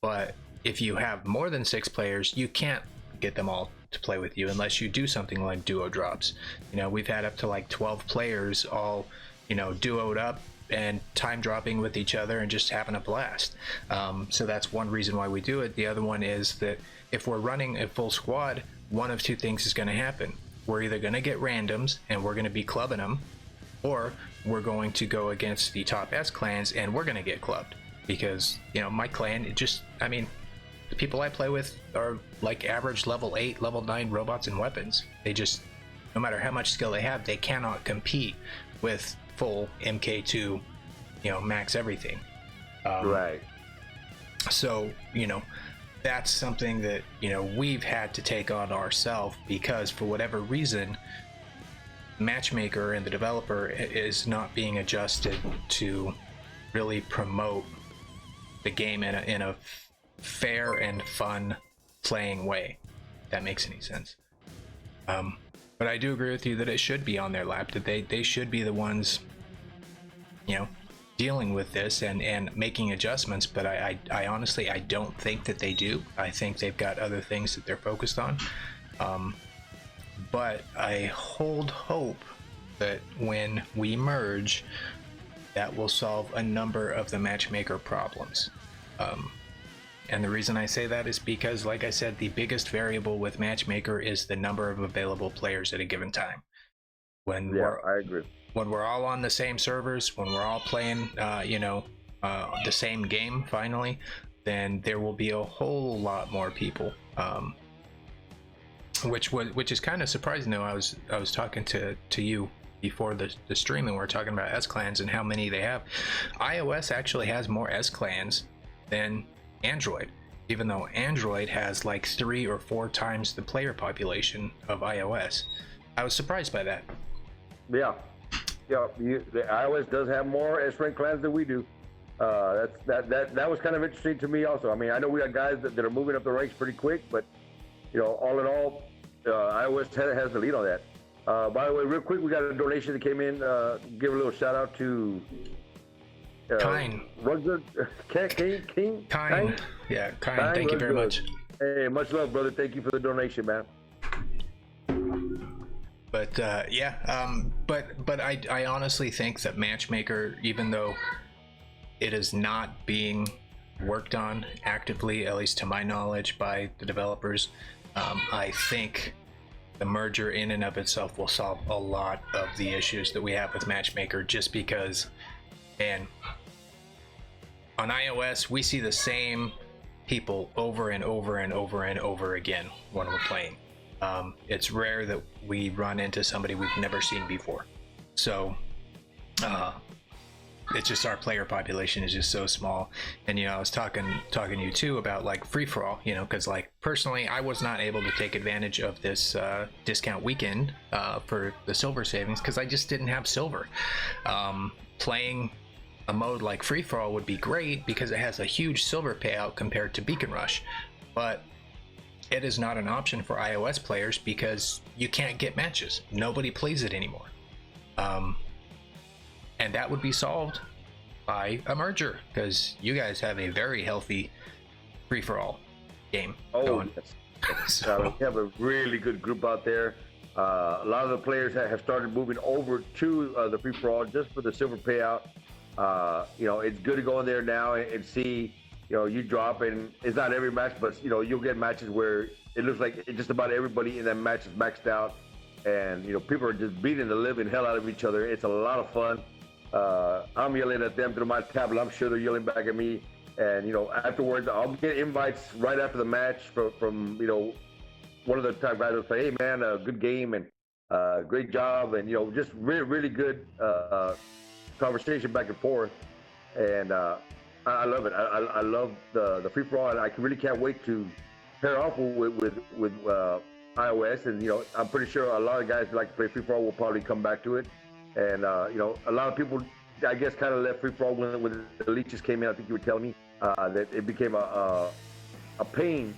but if you have more than 6 players, you can't get them all to play with you unless you do something like duo drops. We've had up to like 12 players all duoed up and time dropping with each other and just having a blast. So that's one reason why we do it. The other one is that if we're running a full squad, one of 2 things is going to happen. We're either going to get randoms and we're going to be clubbing them, or we're going to go against the top S clans and we're going to get clubbed because my clan, the people I play with are like average level 8, level 9 robots and weapons. They just, no matter how much skill they have, they cannot compete with full MK2 max everything. Right. So that's something that we've had to take on ourselves because for whatever reason, Matchmaker and the developer is not being adjusted to really promote the game in a fair and fun playing way, if that makes any sense. But I do agree with you that it should be on their lap, that they should be the ones, you know, dealing with this and making adjustments. But I honestly, I don't think that they do. I think they've got other things that they're focused on. But I hold hope that when we merge, that will solve a number of the matchmaker problems. And the reason I say that is because, like I said, the biggest variable with matchmaker is the number of available players at a given time. I agree. When we're all on the same servers, when we're all playing, the same game finally, then there will be a whole lot more people. Which is kind of surprising though. I was talking to you before the stream, and we are talking about S clans and how many they have. iOS actually has more S clans than Android, even though Android has like 3 or 4 times the player population of iOS. I was surprised by that. Yeah, the iOS does have more S-rank clans than we do. That was kind of interesting to me also. I mean, I know we got guys that are moving up the ranks pretty quick, but all in all, iOS has the lead on that. By the way, real quick, we got a donation that came in. Give a little shout out to Kine. Kine? Yeah, Kine. Thank you very much. Hey, much love, brother. Thank you for the donation, man. But but I honestly think that matchmaker, even though it is not being worked on actively, at least to my knowledge, by the developers, I think the merger in and of itself will solve a lot of the issues that we have with matchmaker, just because, and on iOS we see the same people over and over and over and over again when we're playing. It's rare that we run into somebody we've never seen before, so it's just our player population is just so small. And I was talking to you too about like free-for-all, because like personally I was not able to take advantage of this discount weekend for the silver savings because I just didn't have silver. Playing a mode like free-for-all would be great because it has a huge silver payout compared to Beacon Rush, but it is not an option for iOS players because you can't get matches. Nobody plays it anymore. And that would be solved by a merger, because you guys have a very healthy free-for-all game going. Yes. So we have a really good group out there. A lot of the players have started moving over to the free-for-all just for the silver payout. It's good to go in there now and see, you drop, and it's not every match, but you'll get matches where it looks like just about everybody in that match is maxed out, and people are just beating the living hell out of each other. It's a lot of fun. I'm yelling at them through my tablet. I'm sure they're yelling back at me. And, afterwards, I'll get invites right after the match from one of the top guys will say, hey, man, good game and great job. And, just really, really good conversation back and forth. And I love it. I love the free-for-all. And I really can't wait to pair off with iOS. And, I'm pretty sure a lot of guys who like to play free-for-all will probably come back to it. And, a lot of people, I guess, kind of left free-for-all when the leeches came in. I think you were telling me that it became a pain,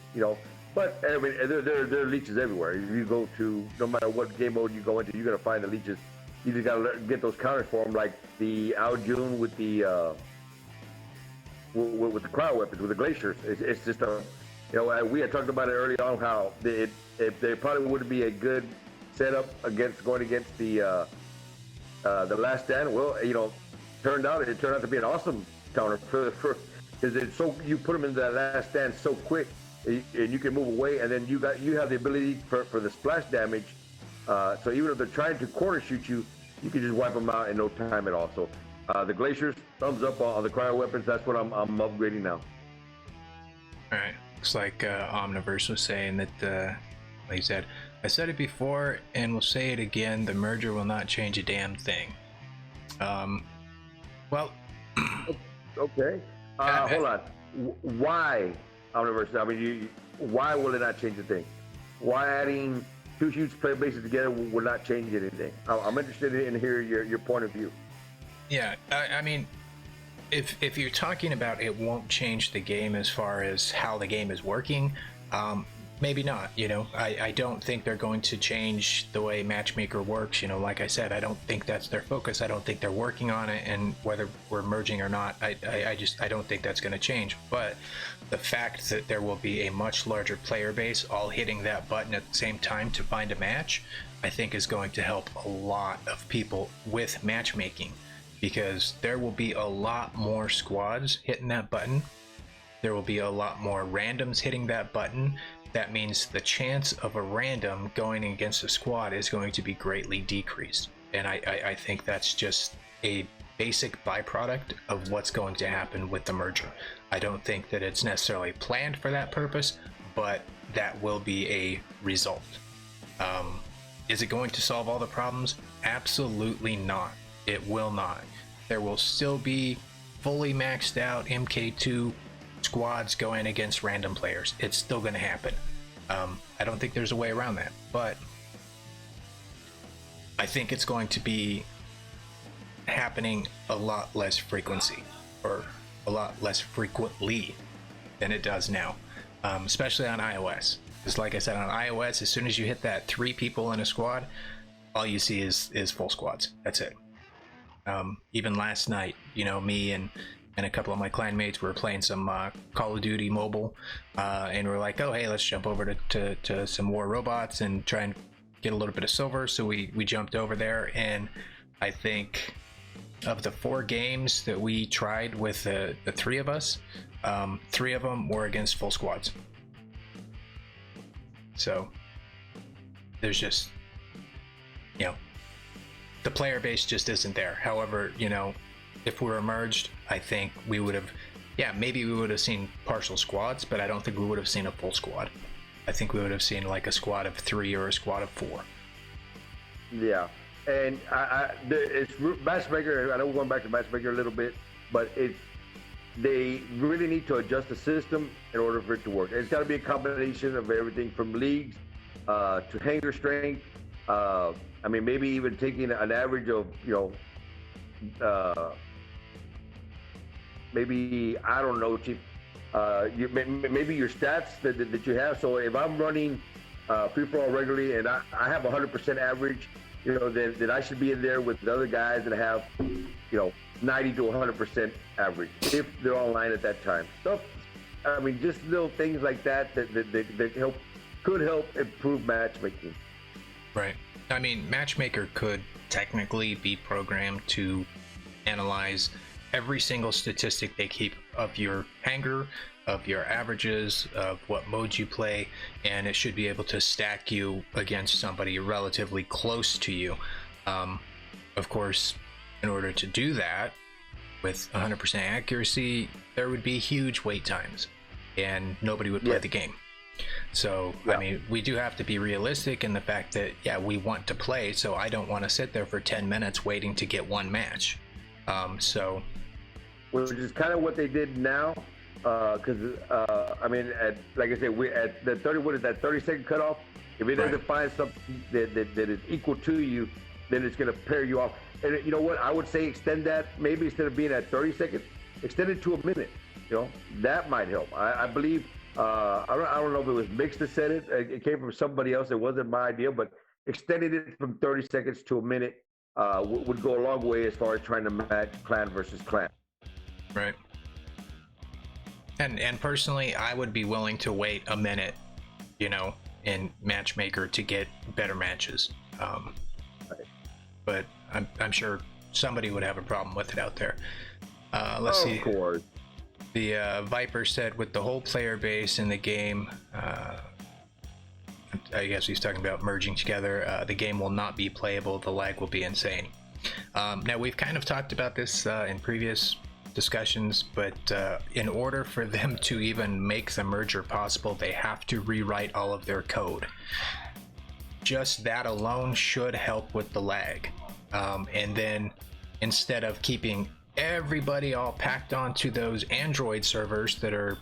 But, I mean, there are leeches everywhere. If you go to, no matter what game mode you go into, you're going to find the leeches. You just got to get those counters for them, like the Al June with the cryo weapons, with the glaciers. It's just we had talked about it early on, how they probably wouldn't be a good setup going against the Last Stand. Well, it turned out to be an awesome counter for because it's so, you put them in that Last Stand so quick, and you can move away, and then you have the ability for the splash damage. So even if they're trying to corner shoot you, you can just wipe them out in no time at all. So the glaciers, thumbs up on the cryo weapons. That's what I'm upgrading now. All right. Looks like Omniverse was saying that, like he said, I said it before and will say it again, the merger will not change a damn thing. Well, okay. Hold on. Why, Omniverse? I mean, why will it not change a thing? Why adding two huge player bases together will not change anything? I'm interested in hearing your point of view. Yeah, I mean, if you're talking about it won't change the game as far as how the game is working, maybe not. I don't think they're going to change the way Matchmaker works. Like I said, I don't think that's their focus. I don't think they're working on it, and whether we're merging or not, I don't think that's going to change. But the fact that there will be a much larger player base all hitting that button at the same time to find a match, I think is going to help a lot of people with matchmaking, because there will be a lot more squads hitting that button. There will be a lot more randoms hitting that button. That means the chance of a random going against a squad is going to be greatly decreased. And I think that's just a basic byproduct of what's going to happen with the merger. I don't think that it's necessarily planned for that purpose, but that will be a result. Is it going to solve all the problems? Absolutely not. It will not. There will still be fully maxed out MK2 squads going against random players. It's still going to happen. I don't think there's a way around that, but I think it's going to be happening a lot less frequency, or a lot less frequently than it does now, especially on iOS. Because like I said, on iOS, as soon as you hit that 3 people in a squad, all you see is full squads. That's it. Even last night, me and a couple of my clan mates were playing some Call of Duty mobile, and we're like, oh hey, let's jump over to some War Robots and try and get a little bit of silver. So we jumped over there, and I think of the 4 games that we tried with the 3 of us, 3 of them were against full squads. So there's just, the player base just isn't there. However, if we were merged, I think we would have, maybe we would have seen partial squads, but I don't think we would have seen a full squad. I think we would have seen like a squad of 3 or a squad of 4. Yeah, and it's Matchmaker. I know we're going back to Matchmaker a little bit, but they really need to adjust the system in order for it to work. It's got to be a combination of everything from leagues to hangar strength. Maybe even taking an average of, maybe, I don't know, Chief, maybe your stats that you have. So if I'm running free-for-all regularly and I have 100% average, then I should be in there with the other guys that have, 90 to 100% average if they're online at that time. So, just little things like that could help improve matchmaking. Right. Matchmaker could technically be programmed to analyze every single statistic they keep of your hangar, of your averages, of what modes you play, and it should be able to stack you against somebody relatively close to you. Of course, in order to do that with 100% accuracy, there would be huge wait times and nobody would play the game. So, we do have to be realistic in the fact that, we want to play, so I don't want to sit there for 10 minutes waiting to get one match. Which is kind of what they did now, because, like I said, we're at the 30-second cutoff. If it doesn't find something that is equal to you, then it's going to pair you off. And you know what? I would say extend that, maybe instead of being at 30 seconds, extend it to a minute. That might help. I believe, I don't know if it was Mix that said it. It came from somebody else. It wasn't my idea, but extending it from 30 seconds to a minute would go a long way as far as trying to match clan versus clan. Right. And personally, I would be willing to wait a minute, in Matchmaker to get better matches. But I'm sure somebody would have a problem with it out there. Let's see. Of course. The Viper said, with the whole player base in the game, I guess he's talking about merging together, the game will not be playable. The lag will be insane. Now, we've kind of talked about this in previous discussions, but in order for them to even make the merger possible, they have to rewrite all of their code. Just that alone should help with the lag. And then instead of keeping everybody all packed onto those Android servers that are,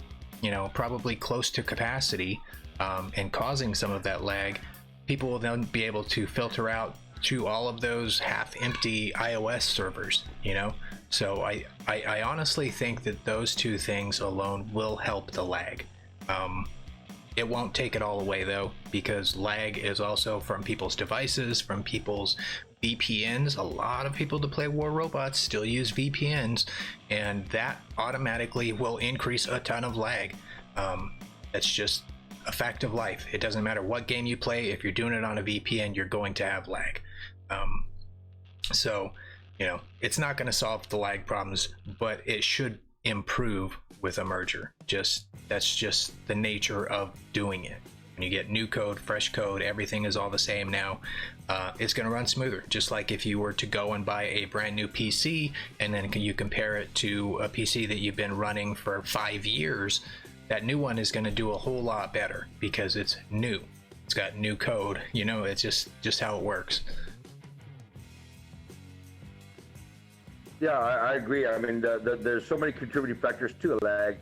probably close to capacity, and causing some of that lag, people will then be able to filter out to all of those half-empty iOS servers, you know? So I honestly think that those two things alone will help the lag. It won't take it all away though, because lag is also from people's devices, from people's VPNs. A lot of people that play War Robots still use VPNs, and that automatically will increase a ton of lag. That's just a fact of life. It doesn't matter what game you play, if you're doing it on a VPN, you're going to have lag. So, you know, it's not going to solve the lag problems, but it should improve with a merger. That's just the nature of doing it. When you get new code, fresh code, everything is all the same now. It's going to run smoother. Just like if you were to go and buy a brand new PC and then you compare it to a PC that you've been running for 5 years, that new one is going to do a whole lot better because it's new. It's got new code. You know, it's just how it works. Yeah, I agree. I mean, there's so many contributing factors to the lag.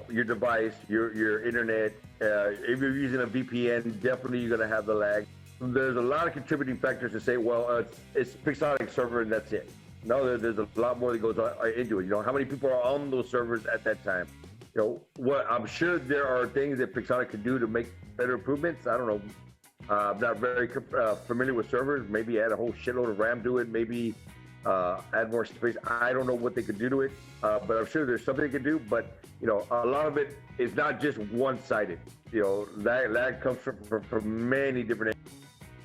Your device, your internet. If you're using a VPN, definitely you're going to have the lag. There's a lot of contributing factors to say, well, it's Pixonic server and that's it. No, there's a lot more that goes into it. You know, how many people are on those servers at that time? You know, what I'm sure there are things that Pixonic could do to make better improvements. I don't know. I'm not very familiar with servers. Maybe add a whole shitload of RAM to it. Maybe add more space. I don't know what they could do to it, but I'm sure there's something they could do. But you know, a lot of it is not just one-sided. You know, lag comes from many different.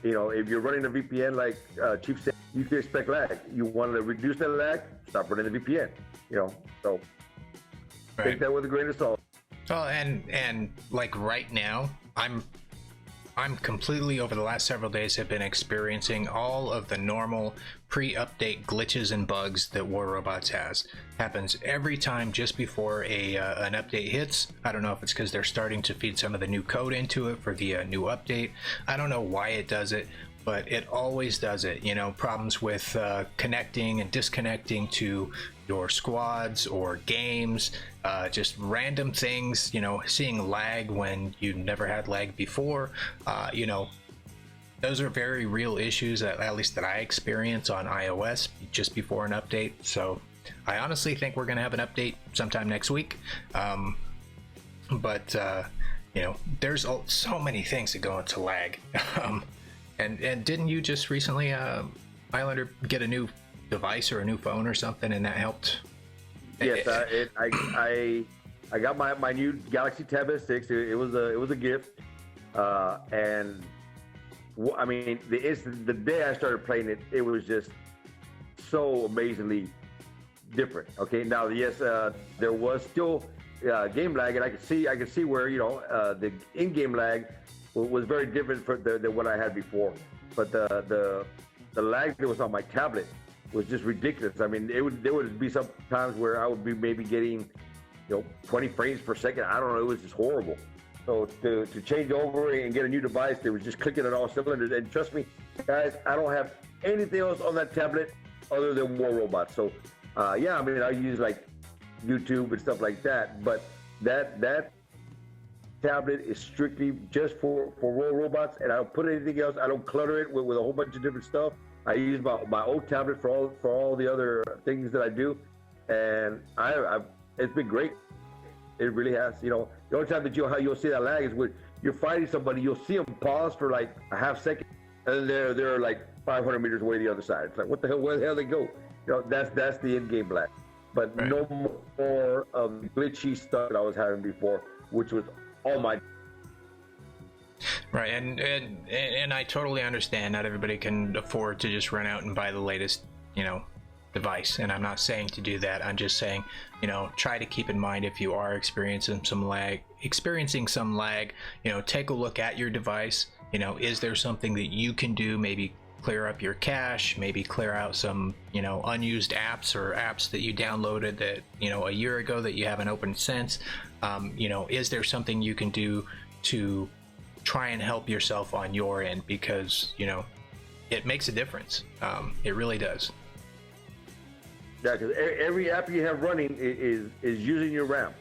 You know, if you're running a VPN like Chief said, you can expect lag. You want to reduce that lag, stop running the VPN. You know, so take that with a grain of salt. Oh, and like right now, I'm completely, over the last several days, have been experiencing all of the normal pre-update glitches and bugs that War Robots has. Happens every time just before an update hits. I don't know if it's because they're starting to feed some of the new code into it for the new update. I don't know why it does it, but it always does it. You know, problems with connecting and disconnecting to your squads or games, just random things, you know, seeing lag when you never had lag before. You know, those are very real issues, at least that I experience on iOS just before an update. So I honestly think we're going to have an update sometime next week. But you know, there's so many things that go into lag. And didn't you just recently, Islander, get a new device or a new phone or something, and that helped? Yes, I got my new Galaxy Tab S6. It was a gift, and I mean, the day I started playing it, it was just so amazingly different. Okay, now yes, there was still game lag, and I could see where, you know, the in-game lag was very different than what I had before. But the lag that was on my tablet was just ridiculous. I mean, there would be some times where I would be maybe getting, you know, 20 frames per second. I don't know. It was just horrible. So to change over and get a new device, they was just clicking on all cylinders. And trust me, guys, I don't have anything else on that tablet other than War Robots. So yeah, I mean, I use like YouTube and stuff like that. But that tablet is strictly just for War Robots, and I don't put anything else. I don't clutter it with a whole bunch of different stuff. I use my old tablet for all the other things that I do, and it's been great. It really has. You know, the only time that you'll see that lag is when you're fighting somebody. You'll see them pause for like a half second, and then they're like 500 meters away the other side. It's like, what the hell? Where the hell they go? You know, that's the in-game lag. But right. No more of the glitchy stuff that I was having before, which was all my. Right, and I totally understand not everybody can afford to just run out and buy the latest, you know, device, and I'm not saying to do that. I'm just saying, you know, try to keep in mind if you are experiencing some lag, you know, take a look at your device. You know, is there something that you can do? Maybe clear up your cache, maybe clear out some, you know, unused apps or apps that you downloaded that, you know, a year ago that you haven't opened since. You know, is there something you can do to try and help yourself on your end, because, you know, it makes a difference. It really does. Yeah, because every app you have running is using your RAM,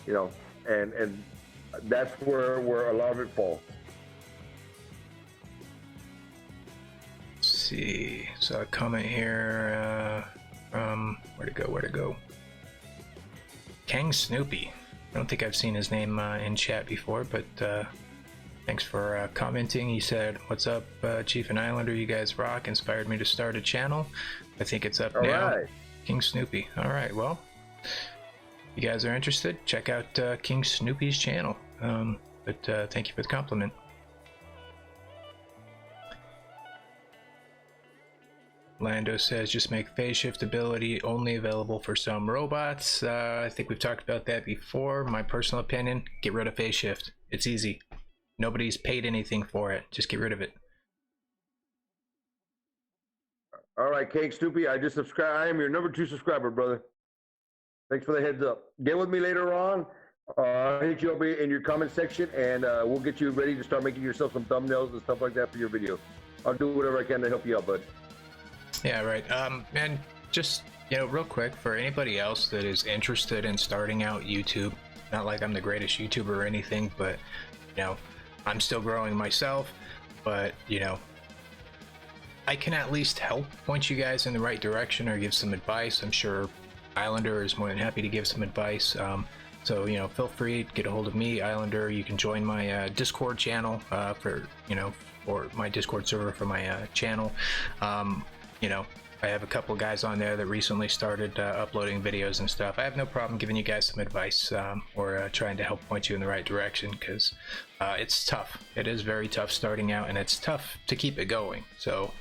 you know, and that's where a lot of it falls. see. So a comment here from where'd it go? Kang Snoopy. I don't think I've seen his name in chat before, but thanks for commenting. He said, "What's up, Chief and Islander? You guys rock. Inspired me to start a channel. I think it's up now." Right. King Snoopy. All right. Well, if you guys are interested, check out King Snoopy's channel. But thank you for the compliment. Lando says, just make phase shift ability only available for some robots. I think we've talked about that before. My personal opinion, get rid of phase shift. It's easy. Nobody's paid anything for it. Just get rid of it. All right, Cake Stoopy, I just subscribed. I am your number 2 subscriber, brother. Thanks for the heads up. Get with me later on. I'll hit you up in your comment section, and we'll get you ready to start making yourself some thumbnails and stuff like that for your video. I'll do whatever I can to help you out, bud. Yeah, right. And just, real quick, for anybody else that is interested in starting out YouTube, not like I'm the greatest YouTuber or anything, but, I'm still growing myself, but, I can at least help point you guys in the right direction or give some advice. I'm sure Islander is more than happy to give some advice. So, feel free to get a hold of me, Islander. You can join my Discord channel for my Discord server for my channel. I have a couple of guys on there that recently started uploading videos and stuff. I have no problem giving you guys some advice or trying to help point you in the right direction, because it's tough. It is very tough starting out, and it's tough to keep it going. So,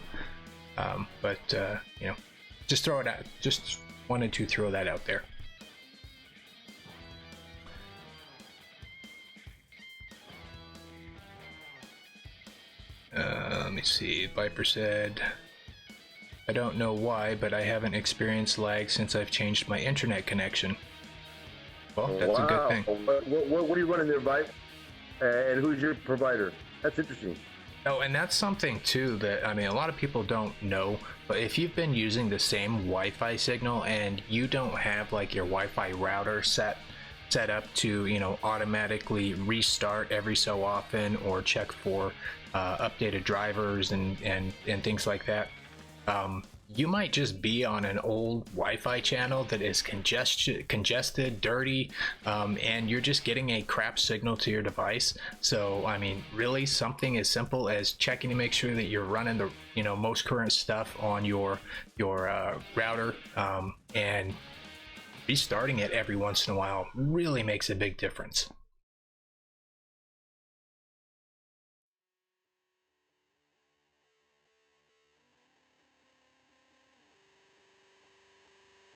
just throw it out. Just wanted to throw that out there. Let me see. Viper said, I don't know why, but I haven't experienced lag since I've changed my internet connection. Well, that's a good thing. What are you running there, Viper? And who's your provider? That's interesting. Oh, and that's something too that, a lot of people don't know, but if you've been using the same Wi-Fi signal and you don't have like your Wi-Fi router set up to, automatically restart every so often or check for updated drivers and things like that, you might just be on an old Wi-Fi channel that is congested, dirty, and you're just getting a crap signal to your device. So, really something as simple as checking to make sure that you're running the, most current stuff on your router, and restarting it every once in a while really makes a big difference.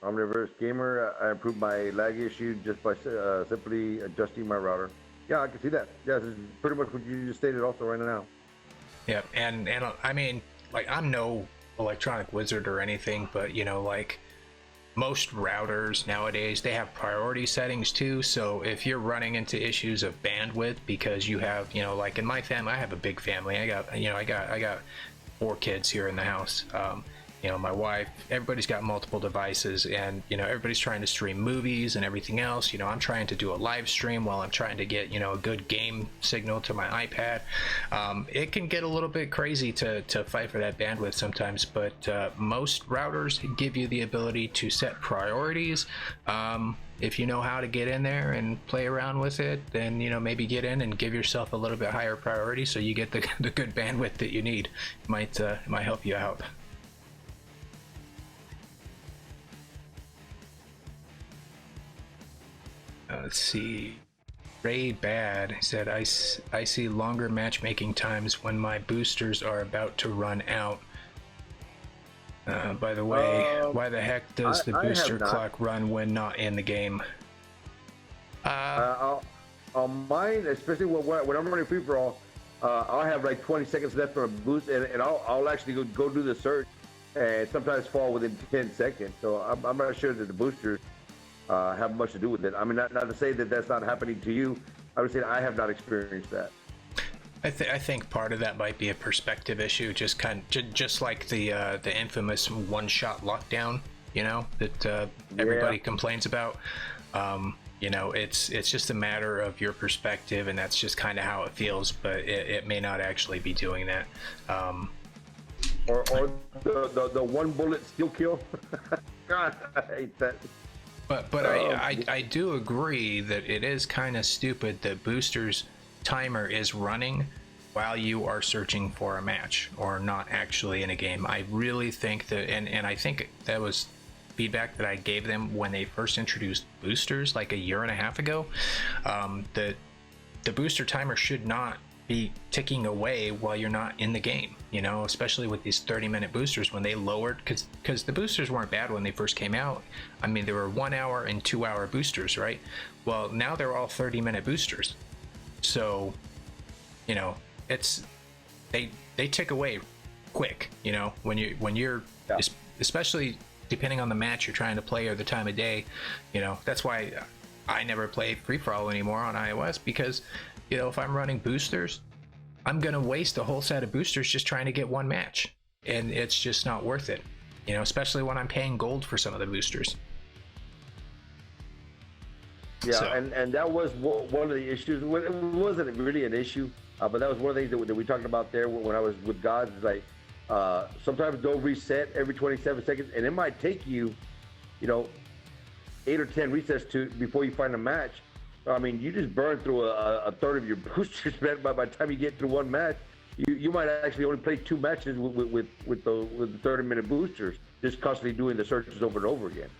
Omniverse Gamer, I improved my lag issue just by simply adjusting my router. Yeah, I can see that. Yeah, this is pretty much what you just stated also right now. Yeah, and I'm no electronic wizard or anything, but most routers nowadays, they have priority settings too. So if you're running into issues of bandwidth because you have, like in my family, I have a big family. I got 4 kids here in the house. My wife, everybody's got multiple devices, and everybody's trying to stream movies and everything else. I'm trying to do a live stream while I'm trying to get a good game signal to my iPad. It can get a little bit crazy to fight for that bandwidth sometimes, but most routers give you the ability to set priorities. If you know how to get in there and play around with it, then maybe get in and give yourself a little bit higher priority so you get the good bandwidth that you need. It might help you out. Let's see. Ray Bad said, I see longer matchmaking times when my boosters are about to run out. By the way, why the heck does the booster clock run when not in the game? On mine, especially when I'm running free for all, I'll have like 20 seconds left for a boost, and I'll actually go do the search, and sometimes fall within 10 seconds. So I'm not sure that the boosters have much to do with it. Not to say that that's not happening to you. I would say I have not experienced that. I think part of that might be a perspective issue, just like the infamous one-shot lockdown, that everybody complains about. It's just a matter of your perspective, and that's just kind of how it feels. But it may not actually be doing that. or the one bullet steel kill. God, I hate that. But I do agree that it is kind of stupid that Booster's timer is running while you are searching for a match or not actually in a game. I really think that, and I think that was feedback that I gave them when they first introduced boosters like a year and a half ago, that the booster timer should not be ticking away while you're not in the game, you know, especially with these 30-minute boosters when they lowered, because the boosters weren't bad when they first came out. I mean, there were 1 hour and 2 hour boosters, right? Well, now they're all 30-minute boosters. So, you know, it's they tick away quick, you know, when you're yeah. Especially depending on the match you're trying to play or the time of day. You know, that's why I never play free-for-all anymore on iOS, because, you know, if I'm running boosters, I'm gonna waste a whole set of boosters just trying to get one match, and it's just not worth it, you know, especially when I'm paying gold for some of the boosters. Yeah, so. and that was one of the issues. It wasn't really an issue, but that was one of the things that we talked about there when I was with Gods. Like, sometimes they'll reset every 27 seconds, and it might take you, you know, 8 or 10 resets before you find a match. I mean, you just burn through a third of your boosters, man. By the time you get through one match, you might actually only play 2 matches with the 30-minute boosters, just constantly doing the searches over and over again.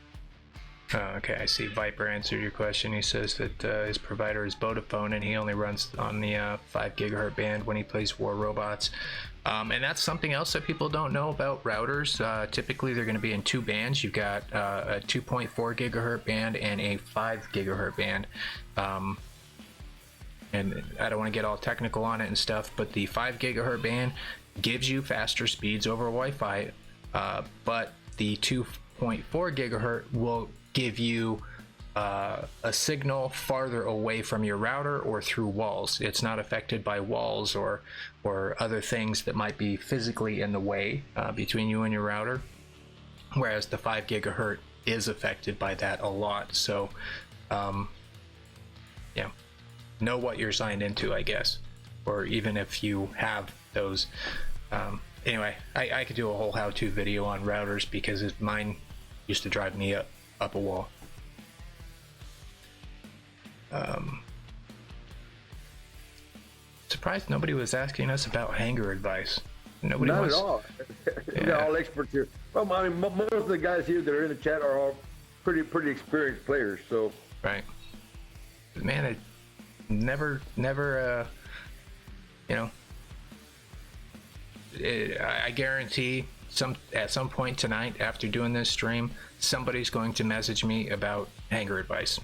Okay, I see Viper answered your question. He says that his provider is Vodafone and he only runs on the 5 gigahertz band when he plays War Robots. And that's something else that people don't know about routers. Typically, they're going to be in 2 bands. You've got a 2.4 gigahertz band and a 5 gigahertz band. And I don't want to get all technical on it and stuff, but the 5 gigahertz band gives you faster speeds over Wi-Fi, but the 2.4 gigahertz will give you a signal farther away from your router or through walls. It's not affected by walls or other things that might be physically in the way between you and your router, whereas the 5 gigahertz is affected by that a lot. So yeah, know what you're signed into, I guess, or even if you have those. Anyway, I could do a whole how-to video on routers because mine used to drive me up a wall. Surprised nobody was asking us about Hangar Advice. Nobody Not was. At all. Yeah. They're all experts here. Well, I mean, most of the guys here that are in the chat are all pretty experienced players. So right, man, I never, you know, I guarantee at some point tonight after doing this stream, somebody's going to message me about Hangar Advice.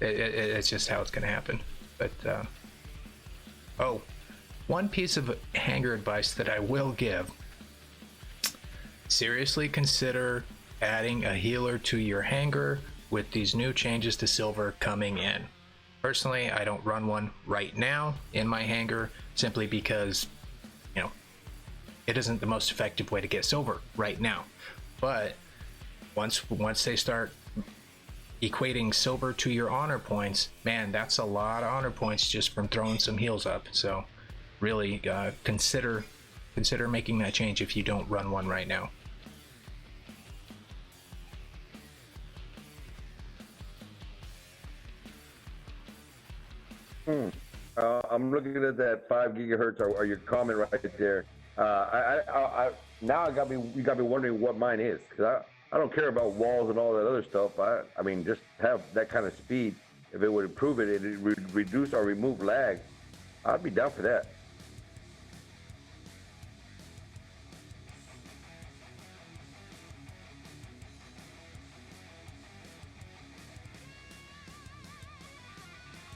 It's just how it's going to happen. But oh, one piece of Hangar Advice that I will give: seriously consider adding a healer to your hangar with these new changes to silver coming in. Personally, I don't run one right now in my hangar simply because, you know, it isn't the most effective way to get silver right now. But once they start equating silver to your honor points, man, that's a lot of honor points just from throwing some heals up. So really consider making that change if you don't run one right now. I'm looking at that 5 gigahertz or your comment right there. Now you got me wondering what mine is, because I don't care about walls and all that other stuff. I mean, just have that kind of speed. If it would improve it, it would reduce or remove lag. I'd be down for that.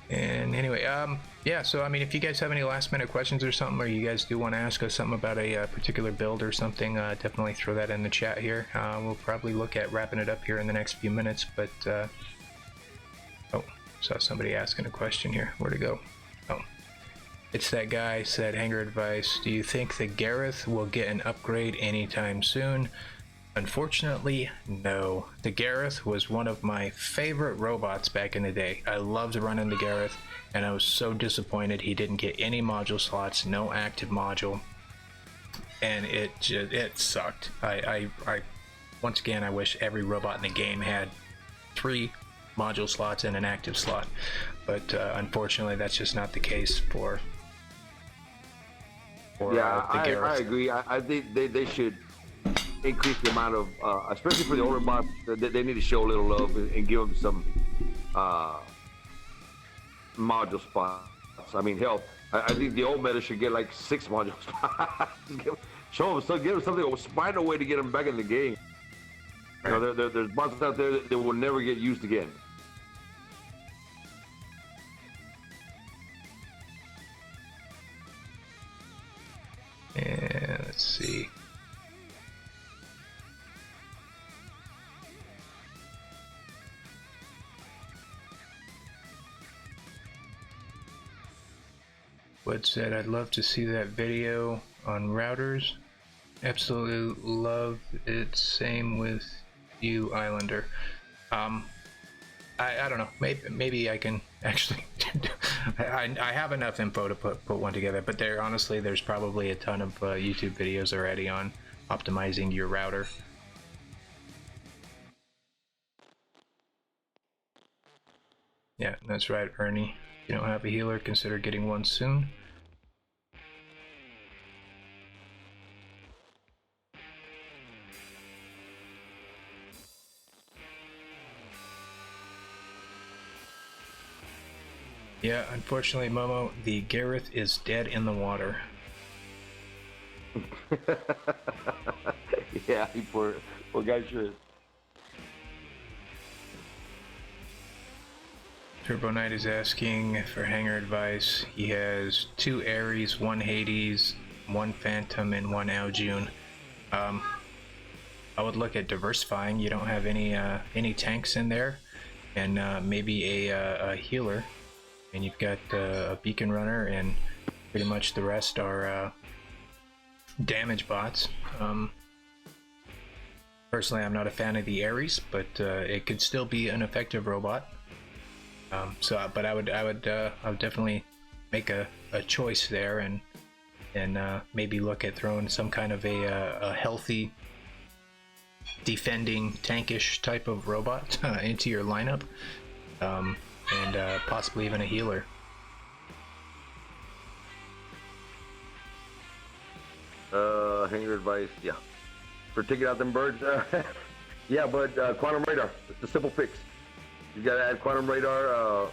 And anyway, yeah, so I mean, if you guys have any last minute questions or something, or you guys do want to ask us something about a particular build or something, definitely throw that in the chat here. We'll probably look at wrapping it up here in the next few minutes, but oh, saw somebody asking a question here. Where'd it go? Oh, it's that guy said, Hangar Advice, do you think the Gareth will get an upgrade anytime soon? Unfortunately, no. The Gareth was one of my favorite robots back in the day. I loved running the Gareth, and I was so disappointed he didn't get any module slots, no active module. and it sucked. I once again, I wish every robot in the game had 3 module slots and an active slot, but unfortunately that's just not the case for Yeah, the I Gareth. agree. I think they should increase the amount of, especially for the older bots, they need to show a little love and give them some module spots. I mean, hell, I think the old meta should get like 6 module spots. Show them, give them something, find a way to get them back in the game. You know, there's bots out there that will never get used again. And let's see. Wood said, I'd love to see that video on routers. Absolutely love it. Same with you, Islander. I don't know. Maybe I can actually. I have enough info to put one together, but there's probably a ton of YouTube videos already on optimizing your router. Yeah, that's right, Ernie. If you don't have a healer, consider getting one soon. Yeah, unfortunately, Momo, the Gareth is dead in the water. Yeah, poor guy should. Turbo Knight is asking for Hangar Advice. He has 2 Ares, 1 Hades, 1 Phantom, and 1 Aljun. I would look at diversifying. You don't have any tanks in there, and maybe a healer. And you've got a beacon runner, and pretty much the rest are damage bots. Personally, I'm not a fan of the Ares, but it could still be an effective robot. But I would definitely make a choice there, and maybe look at throwing some kind of a healthy, defending, tankish type of robot into your lineup. And possibly even a healer. Hangar Advice, yeah. For taking out them birds, yeah, but Quantum Radar, it's a simple fix. You gotta add Quantum Radar,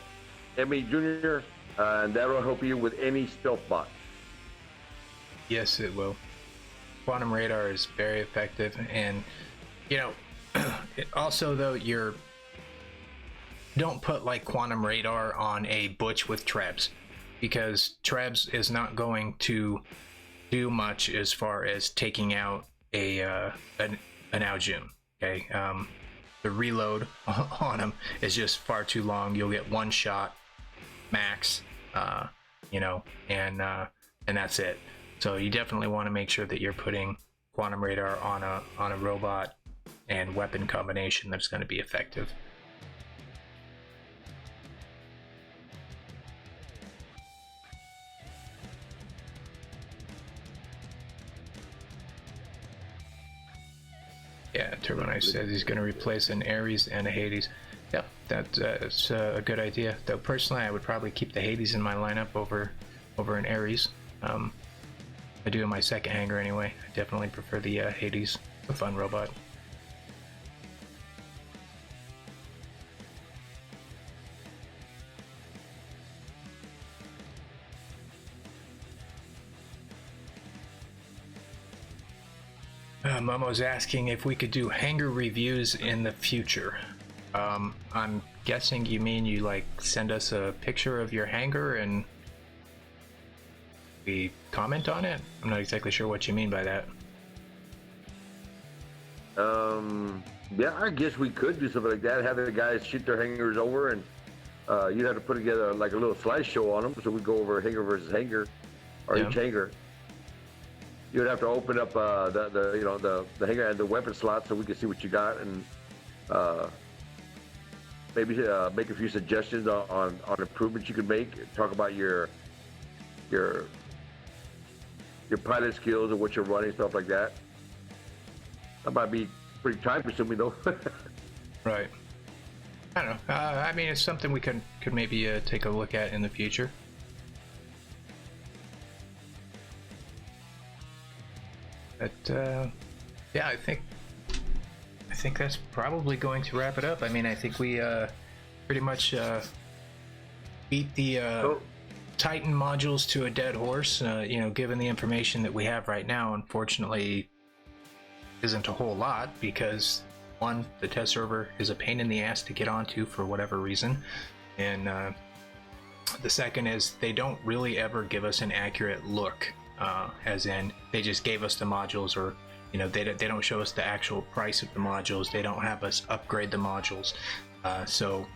ME Junior, and that'll help you with any stealth bot. Yes, it will. Quantum Radar is very effective, and you know, also though, don't put like Quantum Radar on a Butch with Trebs, because Trebs is not going to do much as far as taking out an Aljun. Okay, the reload on him is just far too long. You'll get 1 shot max, you know, and that's it. So you definitely want to make sure that you're putting Quantum Radar on a robot and weapon combination that's going to be effective. Yeah, Turbo Knight says he's going to replace an Ares and a Hades. Yep, that's a good idea. Though personally, I would probably keep the Hades in my lineup over an Ares. I do in my second hangar anyway. I definitely prefer the Hades, a fun robot. Momo's asking if we could do hangar reviews in the future. I'm guessing you mean you like send us a picture of your hangar and we comment on it? I'm not exactly sure what you mean by that. Yeah, I guess we could do something like that. Have the guys shoot their hangars over, and you have to put together like a little slideshow on them, so we go over hangar versus hangar, or each hangar. You would have to open up the hangar and the weapon slot so we can see what you got, and maybe make a few suggestions on improvements you could make. Talk about your your pilot skills and what you're running, stuff like that. That might be pretty time consuming though. Right. I don't know. I mean, it's something we could maybe take a look at in the future. But yeah, I think that's probably going to wrap it up. I mean, I think we pretty much beat the Titan modules to a dead horse. You know, given the information that we have right now, unfortunately, isn't a whole lot because one, the test server is a pain in the ass to get onto for whatever reason, and the second is they don't really ever give us an accurate look, as in they just gave us the modules, or you know, they don't show us the actual price of the modules. They don't have us upgrade the modules, so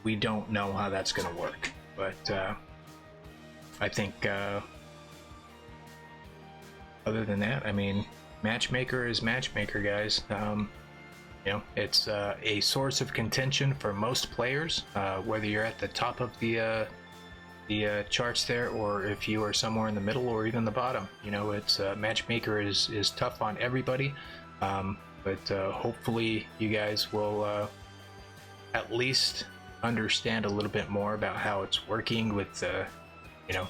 we don't know how that's going to work. But I think other than that, I mean, Matchmaker is Matchmaker, guys. You know, it's a source of contention for most players, whether you're at the top of the charts there, or if you are somewhere in the middle or even the bottom. You know, it's Matchmaker is tough on everybody, but hopefully you guys will at least understand a little bit more about how it's working with you know,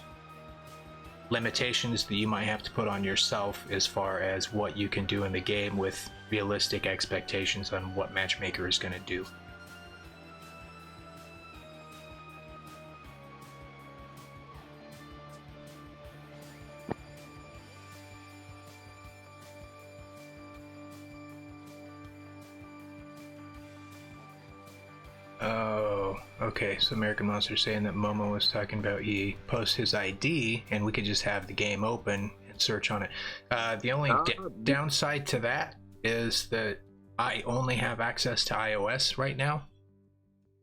limitations that you might have to put on yourself as far as what you can do in the game with realistic expectations on what Matchmaker is going to do. Oh, okay. So American Monster saying that Momo was talking about he posts his ID and we could just have the game open and search on it. The only downside to that is that I only have access to iOS right now.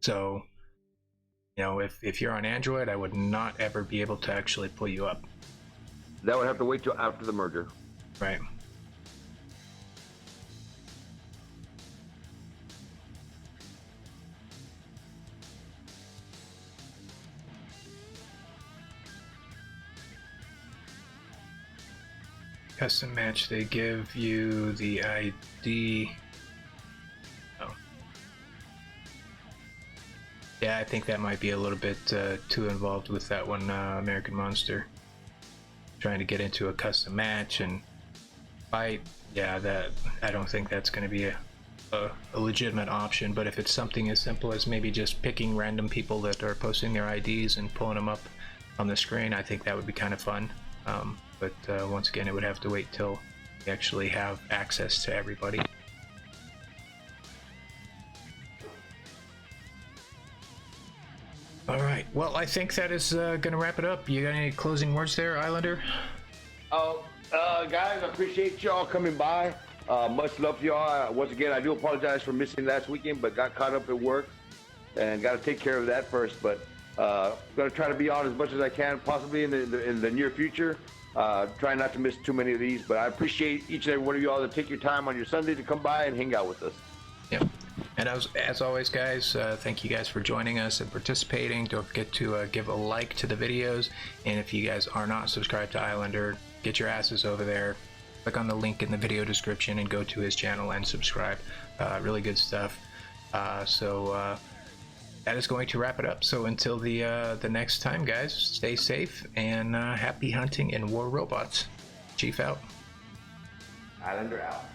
So, you know, if you're on Android, I would not ever be able to actually pull you up. That would have to wait till after the merger. Right. Custom match, they give you the ID. Oh. Yeah, I think that might be a little bit too involved with that one, American Monster. Trying to get into a custom match and fight. Yeah, that I don't think that's going to be a legitimate option, but if it's something as simple as maybe just picking random people that are posting their IDs and pulling them up on the screen, I think that would be kind of fun. But once again, it would have to wait till we actually have access to everybody. Alright, well, I think that is going to wrap it up. You got any closing words there, Islander? Oh, guys, I appreciate y'all coming by. Much love to y'all. Once again, I do apologize for missing last weekend, but got caught up at work and got to take care of that first. But going to try to be on as much as I can, possibly in the near future. Try not to miss too many of these, but I appreciate each and every one of you all that take your time on your Sunday to come by and hang out with us. Yep. And as always, guys, thank you guys for joining us and participating. Don't forget to give a like to the videos, and if you guys are not subscribed to Islander, get your asses over there, click on the link in the video description and go to his channel and subscribe. Really good stuff. So that is going to wrap it up. So until the next time, guys, stay safe and happy hunting in War Robots. Chief out. Islander out.